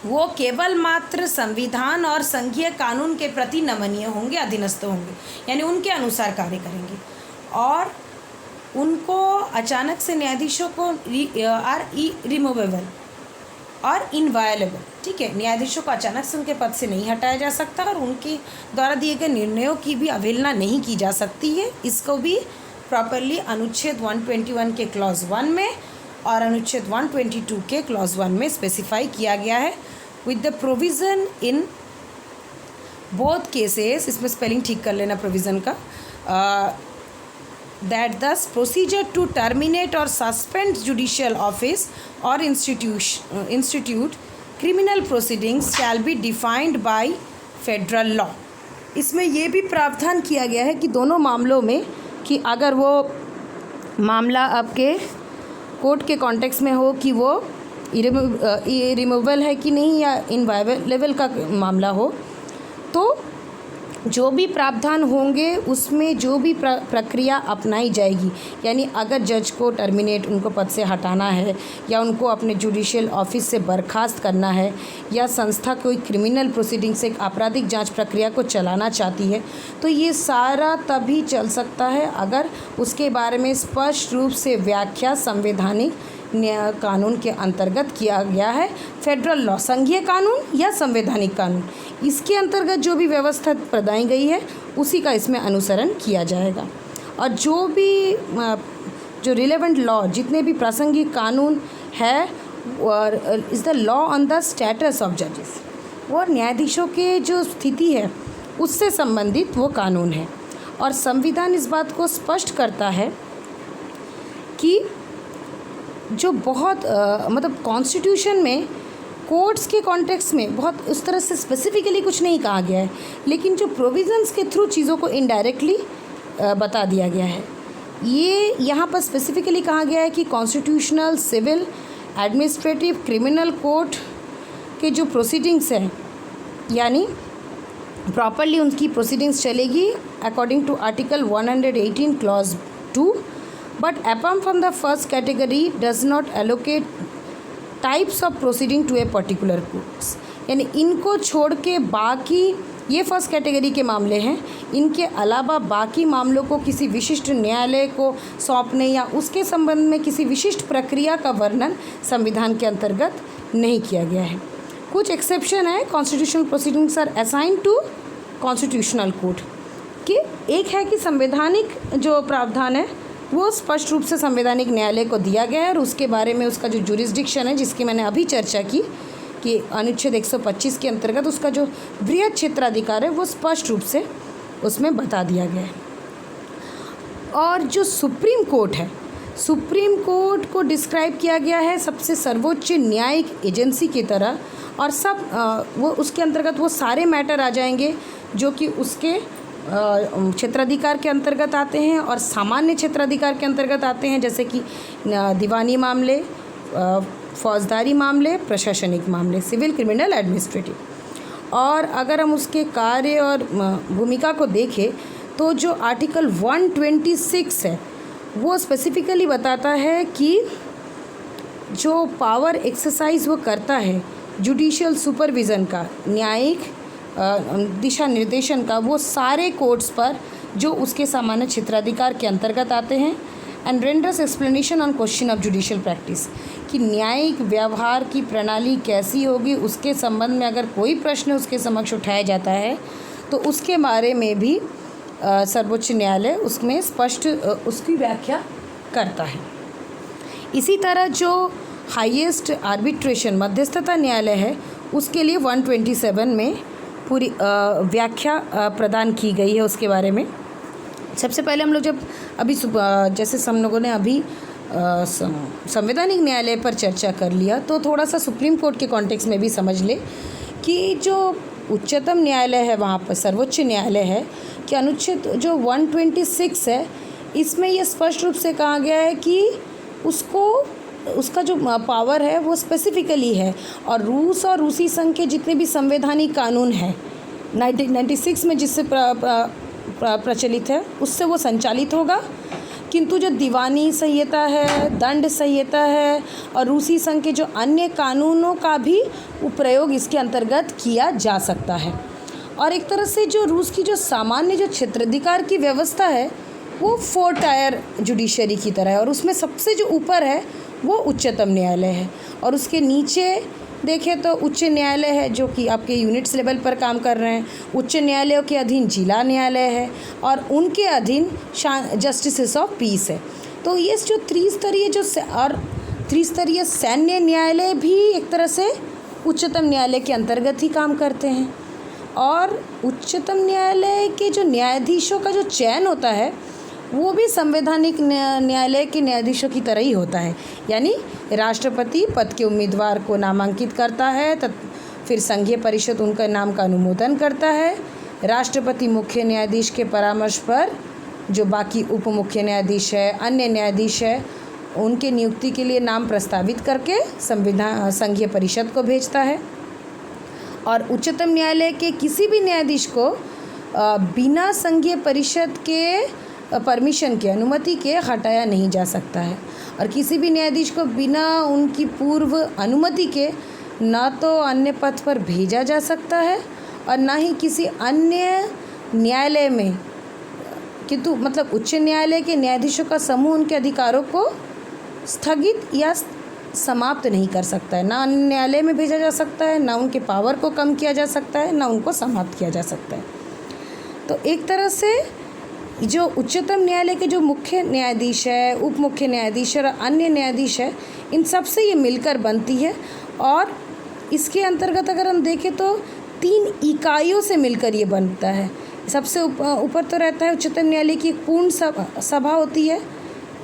वो केवल मात्र संविधान और संघीय कानून के प्रति नमनीय होंगे, अधीनस्थ होंगे, यानी उनके अनुसार कार्य करेंगे। और उनको अचानक से न्यायाधीशों को आर रिमूवेबल और इनवायलेबल, ठीक है, न्यायाधीशों को अचानक से उनके पद से नहीं हटाया जा सकता और उनके द्वारा दिए गए निर्णयों की भी अवहेलना नहीं की जा सकती है। इसको भी प्रॉपरली अनुच्छेद 121 के क्लॉज 1 में और अनुच्छेद 122 के क्लॉज 1 में स्पेसिफाई किया गया है with the provision in both cases. इसमें स्पेलिंग ठीक कर लेना प्रोविज़न का। that thus procedure to terminate or suspend judicial office or institute criminal proceedings shall be defined by federal law। इसमें ये भी प्रावधान किया गया है कि दोनों मामलों में कि अगर वो मामला आपके कोर्ट के कॉन्टेक्स्ट में हो कि वो रिमूवल है कि नहीं या इनवायलेबल का मामला हो, तो जो भी प्रावधान होंगे उसमें जो भी प्रक्रिया अपनाई जाएगी, यानी अगर जज को टर्मिनेट उनको पद से हटाना है या उनको अपने जुडिशियल ऑफिस से बर्खास्त करना है या संस्था कोई क्रिमिनल प्रोसीडिंग से आपराधिक जांच प्रक्रिया को चलाना चाहती है, तो ये सारा तभी चल सकता है अगर उसके बारे में स्पष्ट रूप से व्याख्या संवैधानिक कानून के अंतर्गत किया गया है। फेडरल लॉ, संघीय कानून या संवैधानिक कानून, इसके अंतर्गत जो भी व्यवस्था प्रदाई गई है उसी का इसमें अनुसरण किया जाएगा। और जो भी जो रिलेवेंट लॉ, जितने भी प्रासंगिक कानून है और is the law on the status of जजेस, और न्यायाधीशों के जो स्थिति है उससे संबंधित वो कानून है। और संविधान इस बात को स्पष्ट करता है कि जो बहुत मतलब कॉन्स्टिट्यूशन में कोर्ट्स के कॉन्टेक्स्ट में बहुत उस तरह से स्पेसिफिकली कुछ नहीं कहा गया है, लेकिन जो प्रोविज़न्स के थ्रू चीज़ों को इनडायरेक्टली बता दिया गया है। ये यहाँ पर स्पेसिफिकली कहा गया है कि constitutional, civil, administrative, criminal court के जो प्रोसीडिंग्स हैं, यानी प्रॉपरली उनकी प्रोसीडिंग्स चलेगी according to article 118 clause 2, but apart from the first category does not allocate types of proceeding to a particular courts। यानी इनको छोड़ के बाकी, ये फर्स्ट कैटेगरी के मामले हैं, इनके अलावा बाकी मामलों को किसी विशिष्ट न्यायालय को सौंपने या उसके संबंध में किसी विशिष्ट प्रक्रिया का वर्णन संविधान के अंतर्गत नहीं किया गया है। कुछ एक्सेप्शन है, constitutional proceedings are assigned to constitutional court. कि एक है कि संवैधानिक जो प्रावधान है वो स्पष्ट रूप से संवैधानिक न्यायालय को दिया गया है और उसके बारे में उसका जो जुरिस्डिक्शन है जिसकी मैंने अभी चर्चा की कि अनुच्छेद 125 के अंतर्गत उसका जो बृहद क्षेत्राधिकार है वो स्पष्ट रूप से उसमें बता दिया गया है। और जो सुप्रीम कोर्ट है, सुप्रीम कोर्ट को डिस्क्राइब किया गया है सबसे सर्वोच्च न्यायिक एजेंसी की तरह, और सब वो उसके अंतर्गत वो सारे मैटर आ जाएंगे जो कि उसके क्षेत्राधिकार के अंतर्गत आते हैं और सामान्य क्षेत्राधिकार के अंतर्गत आते हैं, जैसे कि दीवानी मामले, फौजदारी मामले, प्रशासनिक मामले, सिविल, क्रिमिनल, एडमिनिस्ट्रेटिव। और अगर हम उसके कार्य और भूमिका को देखें तो जो आर्टिकल 126 है वो स्पेसिफिकली बताता है कि जो पावर एक्सरसाइज वो करता है जुडिशियल सुपरविज़न का, न्यायिक दिशा निर्देशन का, वो सारे कोर्ट्स पर जो उसके सामान्य क्षेत्राधिकार के अंतर्गत आते हैं। And renders explanation on question of judicial practice, कि न्यायिक व्यवहार की प्रणाली कैसी होगी उसके संबंध में अगर कोई प्रश्न उसके समक्ष उठाया जाता है तो उसके बारे में भी सर्वोच्च न्यायालय उसमें स्पष्ट उसकी व्याख्या करता है। इसी तरह जो हाईएस्ट आर्बिट्रेशन मध्यस्थता न्यायालय है उसके लिए 127 में पूरी व्याख्या प्रदान की गई है उसके बारे में। सबसे पहले हम लोग जब अभी जैसे हम लोगों ने अभी संवैधानिक न्यायालय पर चर्चा कर लिया तो थोड़ा सा सुप्रीम कोर्ट के कॉन्टेक्स्ट में भी समझ ले कि जो उच्चतम न्यायालय है वहाँ पर सर्वोच्च न्यायालय है कि अनुच्छेद जो 126 है इसमें ये स्पष्ट रूप से कहा गया है कि उसका जो पावर है वो स्पेसिफिकली है, और रूस और रूसी संघ के जितने भी संवैधानिक कानून हैं 1996 में जिससे प्रचलित है उससे वो संचालित होगा। किंतु जो दीवानी संहिता है, दंड संहिता है और रूसी संघ के जो अन्य कानूनों का भी प्रयोग इसके अंतर्गत किया जा सकता है। और एक तरह से जो रूस की जो सामान्य जो क्षेत्राधिकार की व्यवस्था है वो 4 टायर जुडिशरी की तरह है, और उसमें सबसे जो ऊपर है वो उच्चतम न्यायालय है, और उसके नीचे देखें तो उच्च न्यायालय है जो कि आपके यूनिट्स लेवल पर काम कर रहे हैं। उच्च न्यायालयों के अधीन जिला न्यायालय है और उनके अधीन जस्टिसेस ऑफ पीस है। तो ये जो त्रिस्तरीय सैन्य न्यायालय भी एक तरह से उच्चतम न्यायालय के अंतर्गत ही काम करते हैं। और उच्चतम न्यायालय के जो न्यायाधीशों का जो चयन होता है वो भी संवैधानिक न्यायालय के न्यायाधीशों की तरह ही होता है, यानी राष्ट्रपति पद के उम्मीदवार को नामांकित करता है, फिर संघीय परिषद उनका नाम का अनुमोदन करता है। राष्ट्रपति मुख्य न्यायाधीश के परामर्श पर जो बाकी उप मुख्य न्यायाधीश है, अन्य न्यायाधीश है, उनके नियुक्ति के लिए नाम प्रस्तावित करके संघीय परिषद को भेजता है। और उच्चतम न्यायालय के किसी भी न्यायाधीश को बिना संघीय परिषद के परमिशन के, अनुमति के हटाया नहीं जा सकता है, और किसी भी न्यायाधीश को बिना उनकी पूर्व अनुमति के ना तो अन्य पद पर भेजा जा सकता है और ना ही किसी अन्य न्यायालय में, किंतु मतलब उच्च न्यायालय के न्यायाधीशों का समूह उनके अधिकारों को स्थगित या समाप्त नहीं कर सकता है। ना अन्य न्यायालय में भेजा जा सकता है, ना उनके पावर को कम किया जा सकता है, ना उनको समाप्त किया जा सकता है। तो एक तरह से जो उच्चतम न्यायालय के जो मुख्य न्यायाधीश है, उप मुख्य न्यायाधीश और अन्य न्यायाधीश है, इन सब से ये मिलकर बनती है। और इसके अंतर्गत अगर हम देखें तो 3 इकाइयों से मिलकर ये बनता है। सबसे ऊपर तो रहता है उच्चतम न्यायालय की एक पूर्ण सभा होती है,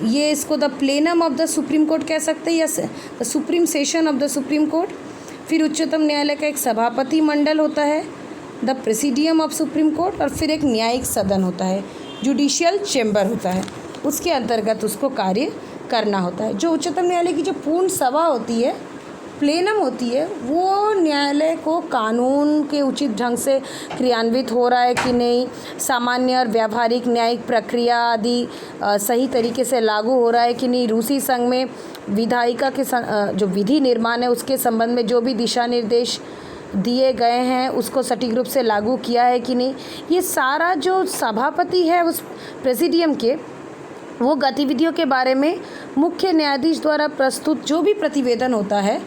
ये इसको the plenum of the supreme court कह सकते हैं या the supreme session of the supreme court. फिर उच्चतम न्यायालय का एक सभापति मंडल होता है, the presidium of supreme court, और फिर एक न्यायिक सदन होता है, जुडिशियल चैम्बर होता है, उसके अंतर्गत उसको कार्य करना होता है। जो उच्चतम न्यायालय की जो पूर्ण सभा होती है, प्लेनम होती है, वो न्यायालय को कानून के उचित ढंग से क्रियान्वित हो रहा है कि नहीं, सामान्य और व्यावहारिक न्यायिक प्रक्रिया आदि सही तरीके से लागू हो रहा है कि नहीं, रूसी संघ में विधायिका के जो विधि निर्माण है उसके संबंध में जो भी दिशा निर्देश दिए गए हैं उसको सटीक रूप से लागू किया है कि नहीं, ये सारा जो सभापति है उस प्रेसिडियम के, वो गतिविधियों के बारे में मुख्य न्यायाधीश द्वारा प्रस्तुत जो भी प्रतिवेदन होता है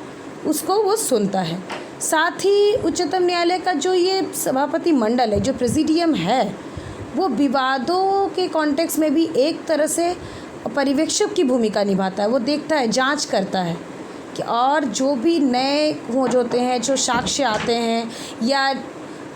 उसको वो सुनता है। साथ ही उच्चतम न्यायालय का जो ये सभापति मंडल है, जो प्रेसिडियम है, वो विवादों के कॉन्टेक्स्ट में भी एक तरह से पर्यवेक्षक की भूमिका निभाता है। वो देखता है, जांच करता है कि और जो भी नए खोज होते हैं, जो साक्ष्य आते हैं या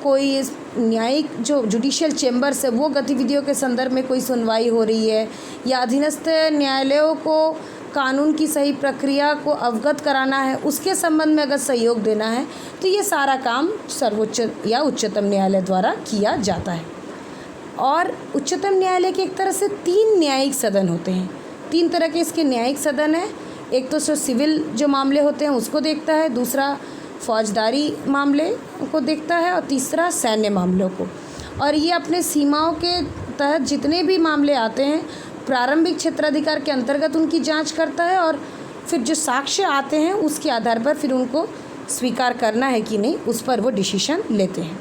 कोई न्यायिक जो जुडिशियल चेम्बर्स है वो गतिविधियों के संदर्भ में कोई सुनवाई हो रही है या अधीनस्थ न्यायालयों को कानून की सही प्रक्रिया को अवगत कराना है, उसके संबंध में अगर सहयोग देना है तो ये सारा काम सर्वोच्च या उच्चतम न्यायालय द्वारा किया जाता है। और उच्चतम न्यायालय के एक तरह से 3 न्यायिक सदन होते हैं। 3 तरह के इसके न्यायिक सदन हैं। एक तो सिविल जो मामले होते हैं उसको देखता है, दूसरा फौजदारी मामले को देखता है और तीसरा सैन्य मामलों को। और ये अपने सीमाओं के तहत जितने भी मामले आते हैं प्रारंभिक क्षेत्राधिकार के अंतर्गत उनकी जांच करता है और फिर जो साक्ष्य आते हैं उसके आधार पर फिर उनको स्वीकार करना है कि नहीं, उस पर वो डिसीजन लेते हैं।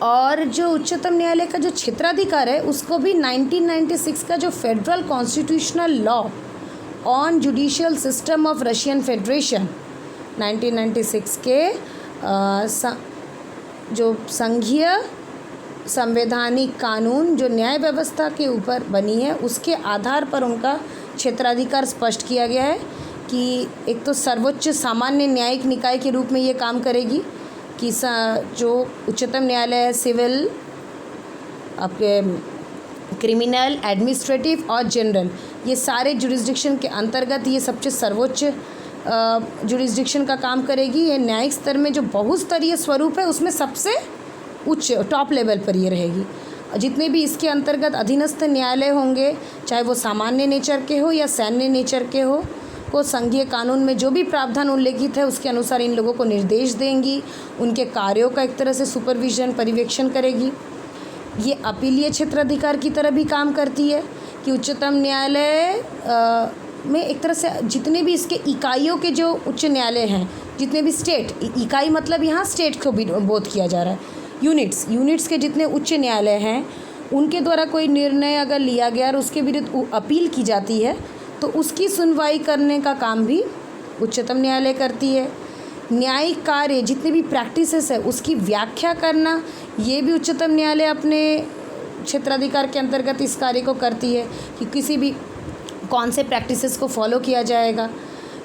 और जो उच्चतम न्यायालय का जो क्षेत्राधिकार है उसको भी 1996 का जो federal constitutional law on judicial system of Russian federation 1996 के जो संघीय संवैधानिक कानून जो न्याय व्यवस्था के ऊपर बनी है उसके आधार पर उनका क्षेत्राधिकार स्पष्ट किया गया है कि एक तो सर्वोच्च सामान्य न्यायिक निकाय के रूप में ये काम करेगी कि जो उच्चतम न्यायालय है सिविल, आपके क्रिमिनल, एडमिनिस्ट्रेटिव और जनरल, ये सारे जुरिस्डिक्शन के अंतर्गत ये सबसे सर्वोच्च जुरिस्डिक्शन का काम करेगी। ये न्यायिक स्तर में जो बहुस्तरीय स्वरूप है उसमें सबसे उच्च टॉप लेवल पर ये रहेगी। जितने भी इसके अंतर्गत अधीनस्थ न्यायालय होंगे, चाहे वो सामान्य नेचर के हो या सैन्य नेचर के हो, को संघीय कानून में जो भी प्रावधान उल्लेखित है उसके अनुसार इन लोगों को निर्देश देंगी, उनके कार्यों का एक तरह से सुपरविजन, पर्यवेक्षण करेगी। ये अपीलीय क्षेत्राधिकार की तरह भी काम करती है कि उच्चतम न्यायालय में एक तरह से जितने भी इसके इकाइयों के जो उच्च न्यायालय हैं, जितने भी स्टेट, इकाई मतलब यहाँ स्टेट को भी बोध किया जा रहा है, यूनिट्स के जितने उच्च न्यायालय हैं उनके द्वारा कोई निर्णय अगर लिया गया और उसके विरुद्ध अपील की जाती है तो उसकी सुनवाई करने का काम भी उच्चतम न्यायालय करती है। न्यायिक कार्य जितने भी प्रैक्टिसेस है उसकी व्याख्या करना, ये भी उच्चतम न्यायालय अपने क्षेत्राधिकार के अंतर्गत इस कार्य को करती है कि किसी भी कौन से प्रैक्टिसेस को फॉलो किया जाएगा।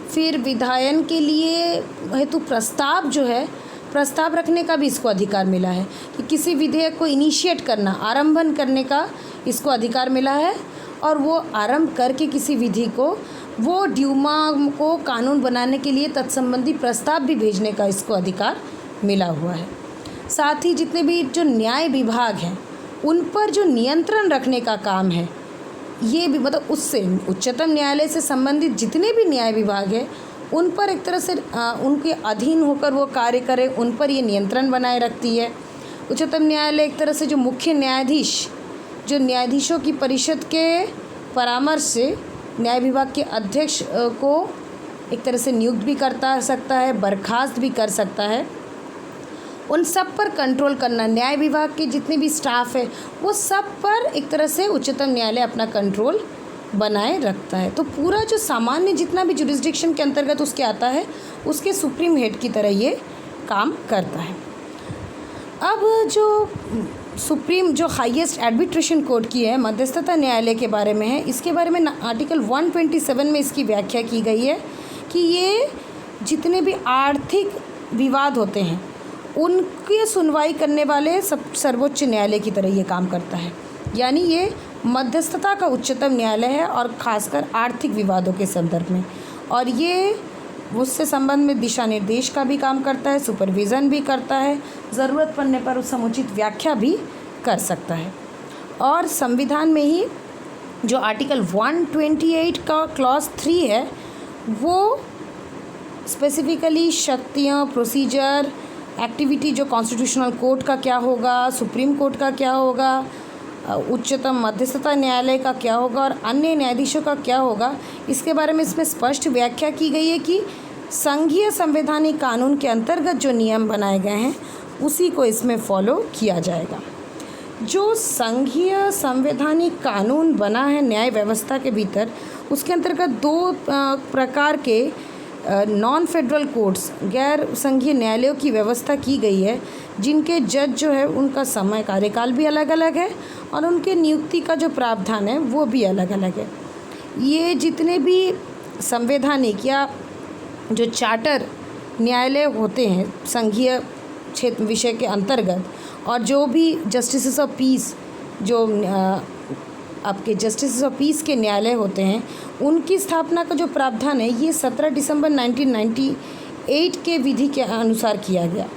फिर विधायन के लिए हेतु प्रस्ताव जो है, प्रस्ताव रखने का भी इसको अधिकार मिला है कि किसी विधेयक को इनिशिएट करना, आरंभन करने का इसको अधिकार मिला है और वो आरंभ करके किसी विधि को वो ड्यूमा को कानून बनाने के लिए तत्संबंधी प्रस्ताव भी भेजने का इसको अधिकार मिला हुआ है। साथ ही जितने भी जो न्याय विभाग हैं उन पर जो नियंत्रण रखने का काम है, ये भी मतलब उससे उच्चतम न्यायालय से संबंधित जितने भी न्याय विभाग है उन पर एक तरह से उनके अधीन होकर वो कार्य करे, उन पर ये नियंत्रण बनाए रखती है। उच्चतम न्यायालय एक तरह से जो मुख्य न्यायाधीश, जो न्यायाधीशों की परिषद के परामर्श से न्याय विभाग के अध्यक्ष को एक तरह से नियुक्त भी करता सकता है, बर्खास्त भी कर सकता है। उन सब पर कंट्रोल करना, न्याय विभाग के जितने भी स्टाफ है वो सब पर एक तरह से उच्चतम न्यायालय अपना कंट्रोल बनाए रखता है। तो पूरा जो सामान्य जितना भी जुरिस्डिक्शन के अंतर्गत उसके आता है उसके सुप्रीम हेड की तरह ये काम करता है। अब जो सुप्रीम जो हाईएस्ट आर्बिट्रेशन कोर्ट की है, मध्यस्थता न्यायालय के बारे में है, इसके बारे में आर्टिकल 127 में इसकी व्याख्या की गई है कि ये जितने भी आर्थिक विवाद होते हैं उनकी सुनवाई करने वाले सर्वोच्च न्यायालय की तरह ये काम करता है। यानी ये मध्यस्थता का उच्चतम न्यायालय है और ख़ासकर आर्थिक विवादों के संदर्भ में, और ये उससे संबंध में दिशा निर्देश का भी काम करता है, सुपरविज़न भी करता है, ज़रूरत पड़ने पर उस समुचित व्याख्या भी कर सकता है। और संविधान में ही जो आर्टिकल 128 का क्लॉज 3 है वो स्पेसिफिकली शक्तियाँ, प्रोसीजर, एक्टिविटी जो कॉन्स्टिट्यूशनल कोर्ट का क्या होगा, सुप्रीम कोर्ट का क्या होगा, उच्चतम मध्यस्थता न्यायालय का क्या होगा और अन्य न्यायाधीशों का क्या होगा, इसके बारे में इसमें स्पष्ट व्याख्या की गई है कि संघीय संवैधानिक कानून के अंतर्गत जो नियम बनाए गए हैं उसी को इसमें फॉलो किया जाएगा। जो संघीय संवैधानिक कानून बना है न्याय व्यवस्था के भीतर, उसके अंतर्गत 2 प्रकार के नॉन फेडरल कोर्ट्स, गैर संघीय न्यायालयों की व्यवस्था की गई है, जिनके जज जो है उनका समय कार्यकाल भी अलग अलग है और उनके नियुक्ति का जो प्रावधान है वो भी अलग अलग है। ये जितने भी संवैधानिक या जो चार्टर न्यायालय होते हैं संघीय क्षेत्र विषय के अंतर्गत, और जो भी जस्टिसेस ऑफ पीस, जो आपके जस्टिस ऑफ पीस के न्यायालय होते हैं, उनकी स्थापना का जो प्रावधान है ये 17 दिसंबर 1998 के विधि के अनुसार किया गया।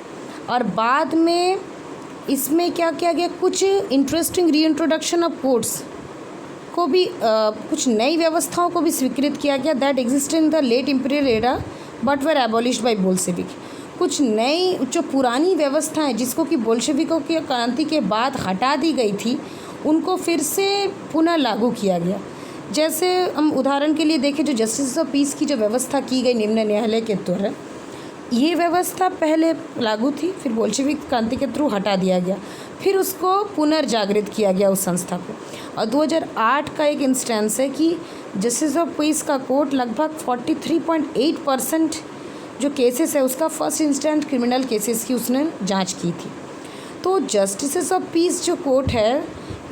और बाद में इसमें क्या किया गया, कुछ इंटरेस्टिंग रीइंट्रोडक्शन ऑफ कोर्ट्स को भी कुछ नई व्यवस्थाओं को भी स्वीकृत किया गया, that existed in the late imperial era but were abolished by Bolshevik. कुछ नई जो पुरानी व्यवस्थाएं जिसको कि बोल्शेविकों की क्रांति के बाद हटा दी गई थी, उनको फिर से पुनः लागू किया गया। जैसे हम उदाहरण के लिए देखें, जो जस्टिस ऑफ पीस की जो व्यवस्था की गई निम्न न्यायालय के द्वारा, ये व्यवस्था पहले लागू थी, फिर बोल्शेविक क्रांति के थ्रू हटा दिया गया, फिर उसको पुनर्जागृत किया गया उस संस्था को। और 2008 का एक इंस्टेंस है कि जस्टिस ऑफ पीस का कोर्ट लगभग 43.8% जो केसेस है उसका फर्स्ट इंस्टेंट क्रिमिनल केसेस की उसने जांच की थी। तो जस्टिस ऑफ पीस जो कोर्ट है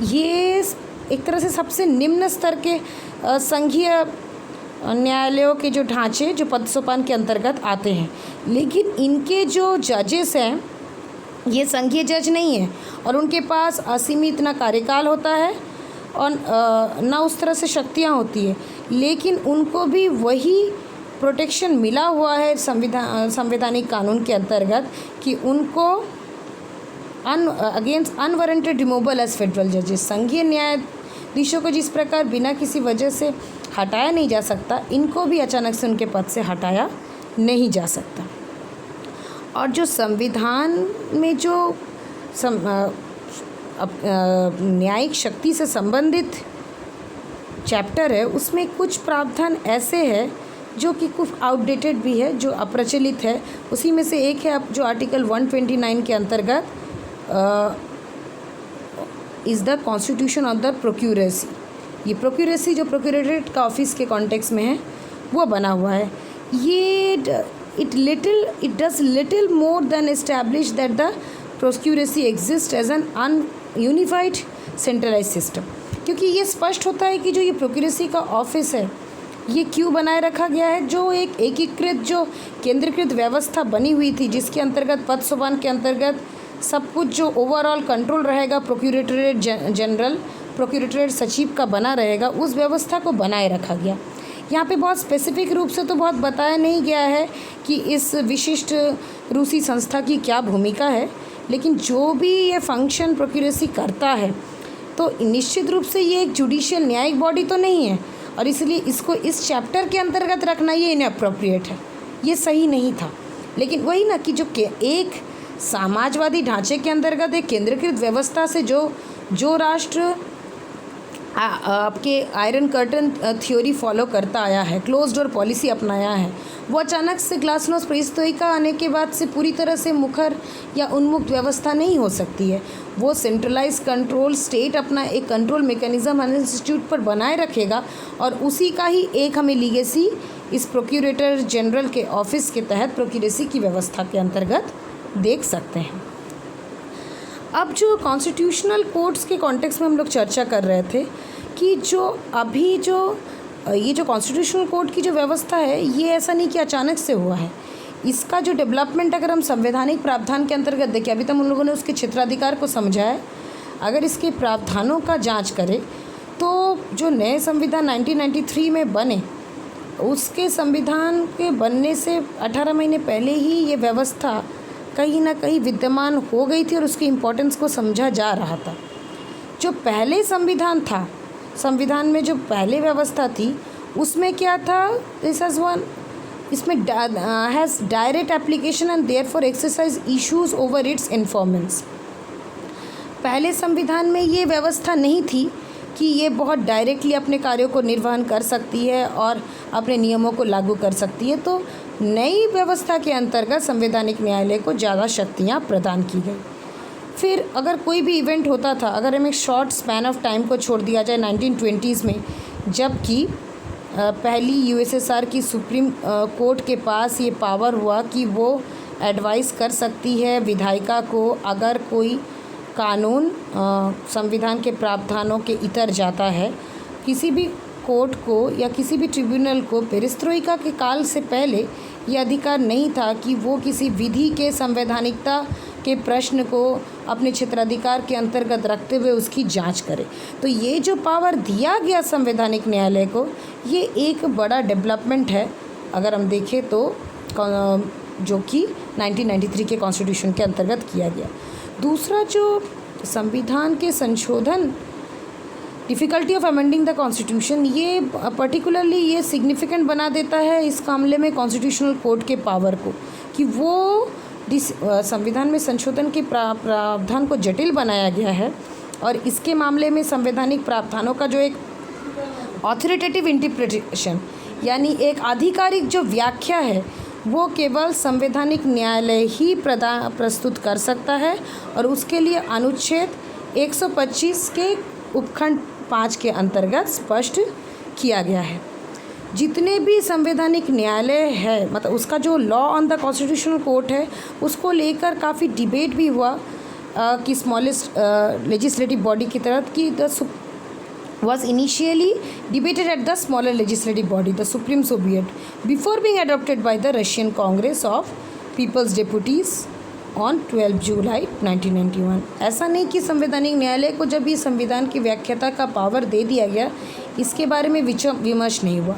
ये एक तरह से सबसे निम्न स्तर के संघीय न्यायालयों के जो ढांचे जो पद सोपान के अंतर्गत आते हैं, लेकिन इनके जो जजेस हैं ये संघीय जज नहीं है और उनके पास असीमित ना कार्यकाल होता है और ना उस तरह से शक्तियाँ होती है, लेकिन उनको भी वही प्रोटेक्शन मिला हुआ है संवैधानिक कानून के अंतर्गत कि उनको against unwarranted removal as federal जजेस। संघीय न्यायाधीशों को जिस प्रकार बिना किसी वजह से हटाया नहीं जा सकता, इनको भी अचानक से उनके पद से हटाया नहीं जा सकता। और जो संविधान में जो न्यायिक शक्ति से संबंधित चैप्टर है, उसमें कुछ प्रावधान ऐसे हैं जो कि कुछ आउटडेटेड भी है, जो अप्रचलित है। उसी में से एक है अब जो आर्टिकल 129 के अंतर्गत is the constitution of the procuracy. ये प्रोक्यूरेसी जो प्रोक्यूरेटरेट का ऑफिस के कॉन्टेक्स्ट में है वो बना हुआ है। ये it does little more than establish that the procuracy exist as an ununified centralize system, क्योंकि ये स्पष्ट होता है कि जो ये प्रोक्यूरेसी का ऑफिस है ये क्यों बनाए रखा गया है। जो एक एकीकृत जो केंद्रीकृत व्यवस्था बनी हुई थी, जिसके अंतर्गत पद सोपान के अंतर्गत सब कुछ जो ओवरऑल कंट्रोल रहेगा प्रोक्यूरेटरेट जनरल, प्रोक्यूरेटरेट सचिव का बना रहेगा, उस व्यवस्था को बनाए रखा गया। यहाँ पे बहुत स्पेसिफिक रूप से तो बहुत बताया नहीं गया है कि इस विशिष्ट रूसी संस्था की क्या भूमिका है, लेकिन जो भी ये फंक्शन प्रोक्यूरेसी करता है तो निश्चित रूप से ये एक जुडिशियल न्यायिक बॉडी तो नहीं है, और इसलिए इसको इस चैप्टर के अंतर्गत रखना ये इनअप्रोप्रिएट है, ये सही नहीं था। लेकिन वही ना कि जो एक समाजवादी ढांचे के अंतर्गत एक केंद्रीकृत व्यवस्था से जो राष्ट्र आपके आयरन कर्टन थ्योरी फॉलो करता आया है, क्लोज डोर पॉलिसी अपनाया है, वो अचानक से ग्लासनोस्ट पेरिस्तोइका आने के बाद से पूरी तरह से मुखर या उन्मुक्त व्यवस्था नहीं हो सकती है। वो सेंट्रलाइज कंट्रोल स्टेट अपना एक कंट्रोल मैकेनिज्म हर इंस्टीट्यूट पर बनाए रखेगा, और उसी का ही एक हमें लीगेसी इस प्रोक्यूरेटर जनरल के ऑफिस के तहत प्रोक्यूरेसी की व्यवस्था के अंतर्गत देख सकते हैं। अब जो कॉन्स्टिट्यूशनल कोर्ट्स के कॉन्टेक्स्ट में हम लोग चर्चा कर रहे थे कि जो अभी जो ये जो कॉन्स्टिट्यूशनल कोर्ट की जो व्यवस्था है ये ऐसा नहीं कि अचानक से हुआ है। इसका जो डेवलपमेंट अगर हम संवैधानिक प्रावधान के अंतर्गत देखें, अभी तक हम लोगों ने उसके क्षेत्राधिकार को समझा है, अगर इसके प्रावधानों का जांच करें तो जो नए संविधान 1993 में बने, उसके संविधान के बनने से 18 महीने पहले ही ये व्यवस्था कहीं ना कहीं विद्यमान हो गई थी और उसकी इम्पोर्टेंस को समझा जा रहा था। जो पहले संविधान था, संविधान में जो पहले व्यवस्था थी उसमें क्या था, दिस हैज़ वन, इसमें has direct application and therefore exercise issues over its enforcement. पहले संविधान में ये व्यवस्था नहीं थी कि ये बहुत डायरेक्टली अपने कार्यों को निर्वहन कर सकती है और अपने नियमों को लागू कर सकती है। तो नई व्यवस्था के अंतर्गत संवैधानिक न्यायालय को ज़्यादा शक्तियाँ प्रदान की गई। फिर अगर कोई भी इवेंट होता था, अगर हम एक शॉर्ट स्पैन ऑफ टाइम को छोड़ दिया जाए 1920s में, जबकि पहली यूएसएसआर की सुप्रीम कोर्ट के पास ये पावर हुआ कि वो एडवाइस कर सकती है विधायिका को अगर कोई कानून संविधान के प्रावधानों के इतर जाता है। किसी भी कोर्ट को या किसी भी ट्रिब्यूनल को पेरिस्ट्रोइका के काल से पहले ये अधिकार नहीं था कि वो किसी विधि के संवैधानिकता के प्रश्न को अपने क्षेत्राधिकार के अंतर्गत रखते हुए उसकी जांच करे। तो ये जो पावर दिया गया संवैधानिक न्यायालय को, ये एक बड़ा डेवलपमेंट है अगर हम देखें तो, जो कि 1993 के कॉन्स्टिट्यूशन के अंतर्गत किया गया। दूसरा जो संविधान के संशोधन, difficulty of amending the constitution, ये पर्टिकुलरली ये सिग्निफिकेंट बना देता है इस मामले में कॉन्स्टिट्यूशनल कोर्ट के पावर को, कि वो संविधान में संशोधन के प्रावधान को जटिल बनाया गया है और इसके मामले में संवैधानिक प्रावधानों का जो एक ऑथोरिटेटिव इंटरप्रिटेशन यानी एक आधिकारिक जो व्याख्या है वो केवल संवैधानिक न्यायालय ही प्रस्तुत कर सकता है और उसके लिए अनुच्छेद 125 के उपखंड 5 के अंतर्गत स्पष्ट किया गया है। जितने भी संवैधानिक न्यायालय है, मतलब उसका जो law on the constitutional court है, उसको लेकर काफ़ी डिबेट भी हुआ कि स्मॉलेस्ट लेजिस्लेटिव बॉडी की तरह कि was initially debated at the smaller legislative body, the Supreme Soviet, before being adopted by the Russian Congress of People's Deputies on 12 जुलाई 1991। ऐसा नहीं कि संवैधानिक न्यायालय को जब ये संविधान की व्याख्याता का पावर दे दिया गया इसके बारे में विमर्श नहीं हुआ।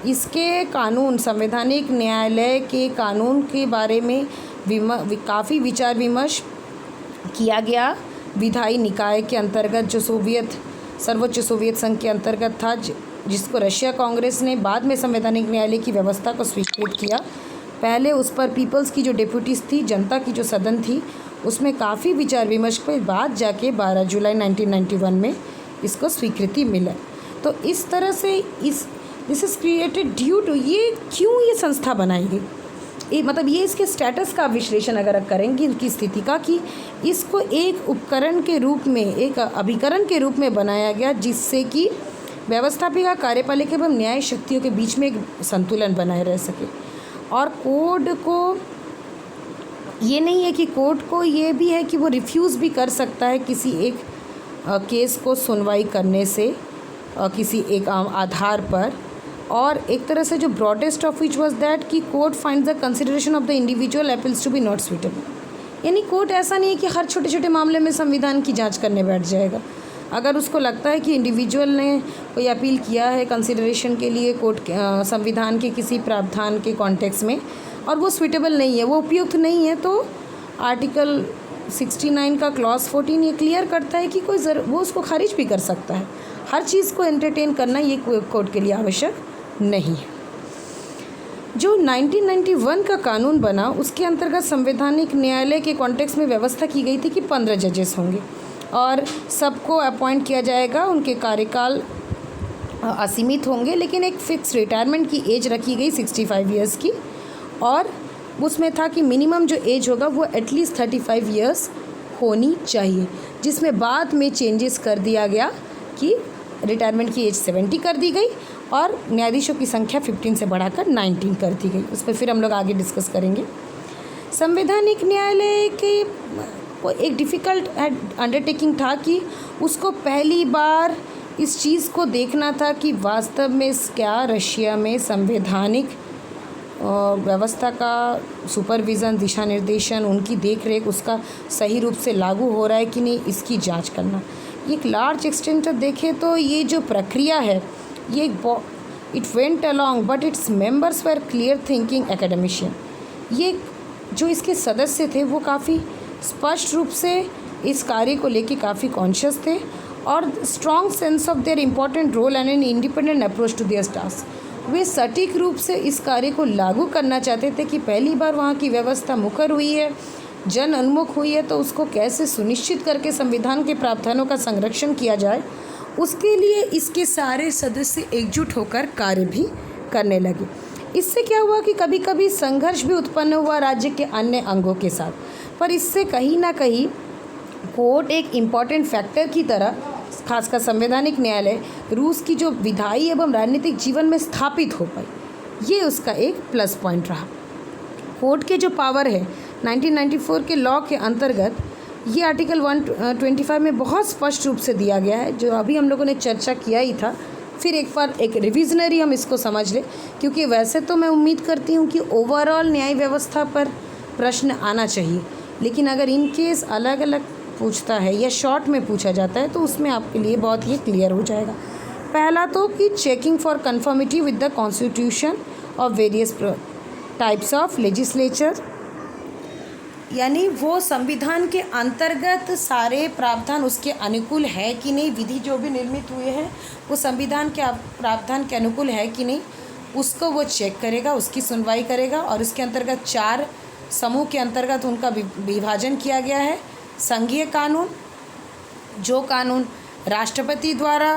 इसके कानून, संवैधानिक न्यायालय के कानून के बारे में काफ़ी विचार विमर्श किया गया विधायी निकाय के अंतर्गत, जो सर्वोच्च सोवियत संघ के अंतर्गत था, जिसको रशिया कांग्रेस ने बाद में संवैधानिक न्यायालय की व्यवस्था को स्वीकृत किया। पहले उस पर पीपल्स की जो डेप्यूटीज थी, जनता की जो सदन थी, उसमें काफ़ी विचार विमर्श के बाद जाके 12 जुलाई 1991 में इसको स्वीकृति मिला। तो इस तरह से this is created due to, ये क्यों ये संस्था बनाई गई, मतलब ये इसके स्टेटस का विश्लेषण अगर करेंगे इनकी स्थिति का, कि इसको एक उपकरण के रूप में, एक अभिकरण के रूप में बनाया गया जिससे कि व्यवस्थापिका, कार्यपालिका एवं न्याय शक्तियों के बीच में एक संतुलन बनाए रह सके। और कोर्ट को ये नहीं है कि कोर्ट को ये भी है कि वो रिफ्यूज़ भी कर सकता है किसी एक केस को सुनवाई करने से किसी एक आधार पर। और एक तरह से जो broadest of which was that कि court finds the consideration of the individual appeals to be not suitable. यानी कोर्ट ऐसा नहीं है कि हर छोटे छोटे मामले में संविधान की जांच करने बैठ जाएगा। अगर उसको लगता है कि इंडिविजुअल ने कोई अपील किया है कंसिडरेशन के लिए कोर्ट संविधान के किसी प्रावधान के कॉन्टेक्स्ट में और वो सुटेबल नहीं है, वो उपयुक्त नहीं है, तो आर्टिकल 69 का क्लॉज 14 ये क्लियर करता है कि वो उसको खारिज भी कर सकता है। हर चीज़ को एंटरटेन करना ये कोर्ट के लिए आवश्यक नहीं है। जो 1991 का कानून बना उसके अंतर्गत संवैधानिक न्यायालय के कॉन्टेक्स्ट में व्यवस्था की गई थी कि 15 जजेस होंगे और सबको अपॉइंट किया जाएगा, उनके कार्यकाल असीमित होंगे, लेकिन एक फ़िक्स रिटायरमेंट की एज रखी गई 65 ईयर्स की, और उसमें था कि मिनिमम जो एज होगा वो एटलीस्ट 35 ईयर्स होनी चाहिए, जिसमें बाद में चेंजेस कर दिया गया कि रिटायरमेंट की एज 70 कर दी गई और न्यायाधीशों की संख्या 15 से बढ़ाकर 19 कर दी गई। उस पर फिर हम लोग आगे डिस्कस करेंगे। संवैधानिक न्यायालय के वो एक डिफ़िकल्ट अंडरटेकिंग था कि उसको पहली बार इस चीज़ को देखना था कि वास्तव में क्या रशिया में संवैधानिक व्यवस्था का सुपरविज़न, दिशा निर्देशन, उनकी देखरेख उसका सही रूप से लागू हो रहा है कि नहीं, इसकी जांच करना। एक लार्ज एक्सटेंट देखें तो ये जो प्रक्रिया है ये it went along but its members were clear thinking academician. ये जो इसके सदस्य थे वो काफ़ी स्पष्ट रूप से इस कार्य को लेके काफ़ी कॉन्शियस थे और strong sense of their important role and an independent approach to their task. वे सटीक रूप से इस कार्य को लागू करना चाहते थे कि पहली बार वहाँ की व्यवस्था मुखर हुई है, जन उन्मुख हुई है, तो उसको कैसे सुनिश्चित करके संविधान के प्रावधानों का संरक्षण किया जाए, उसके लिए इसके सारे सदस्य एकजुट होकर कार्य भी करने लगे। इससे क्या हुआ कि कभी कभी संघर्ष भी उत्पन्न हुआ राज्य के अन्य अंगों के साथ, पर इससे कहीं ना कहीं कोर्ट एक इम्पॉर्टेंट फैक्टर की तरह खासकर संवैधानिक न्यायालय रूस की जो विधायी एवं राजनीतिक जीवन में स्थापित हो पाई, ये उसका एक प्लस पॉइंट रहा। कोर्ट के जो पावर है 1994 के लॉ के अंतर्गत ये आर्टिकल 125 में बहुत स्पष्ट रूप से दिया गया है, जो अभी हम लोगों ने चर्चा किया ही था। फिर एक बार एक रिविजनरी हम इसको समझ लें, क्योंकि वैसे तो मैं उम्मीद करती हूँ कि ओवरऑल न्याय व्यवस्था पर प्रश्न आना चाहिए, लेकिन अगर इन केस अलग अलग पूछता है या शॉर्ट में पूछा जाता है तो उसमें आपके लिए बहुत ही क्लियर हो जाएगा। पहला तो कि checking for conformity with the constitution of various types of legislature, यानी वो संविधान के अंतर्गत सारे प्रावधान उसके अनुकूल है कि नहीं, विधि जो भी निर्मित हुए हैं वो संविधान के प्रावधान के अनुकूल है कि नहीं, उसको वो चेक करेगा, उसकी सुनवाई करेगा। और उसके अंतर्गत 4 समूह के अंतर्गत उनका विभाजन किया गया है। संघीय कानून, जो कानून राष्ट्रपति द्वारा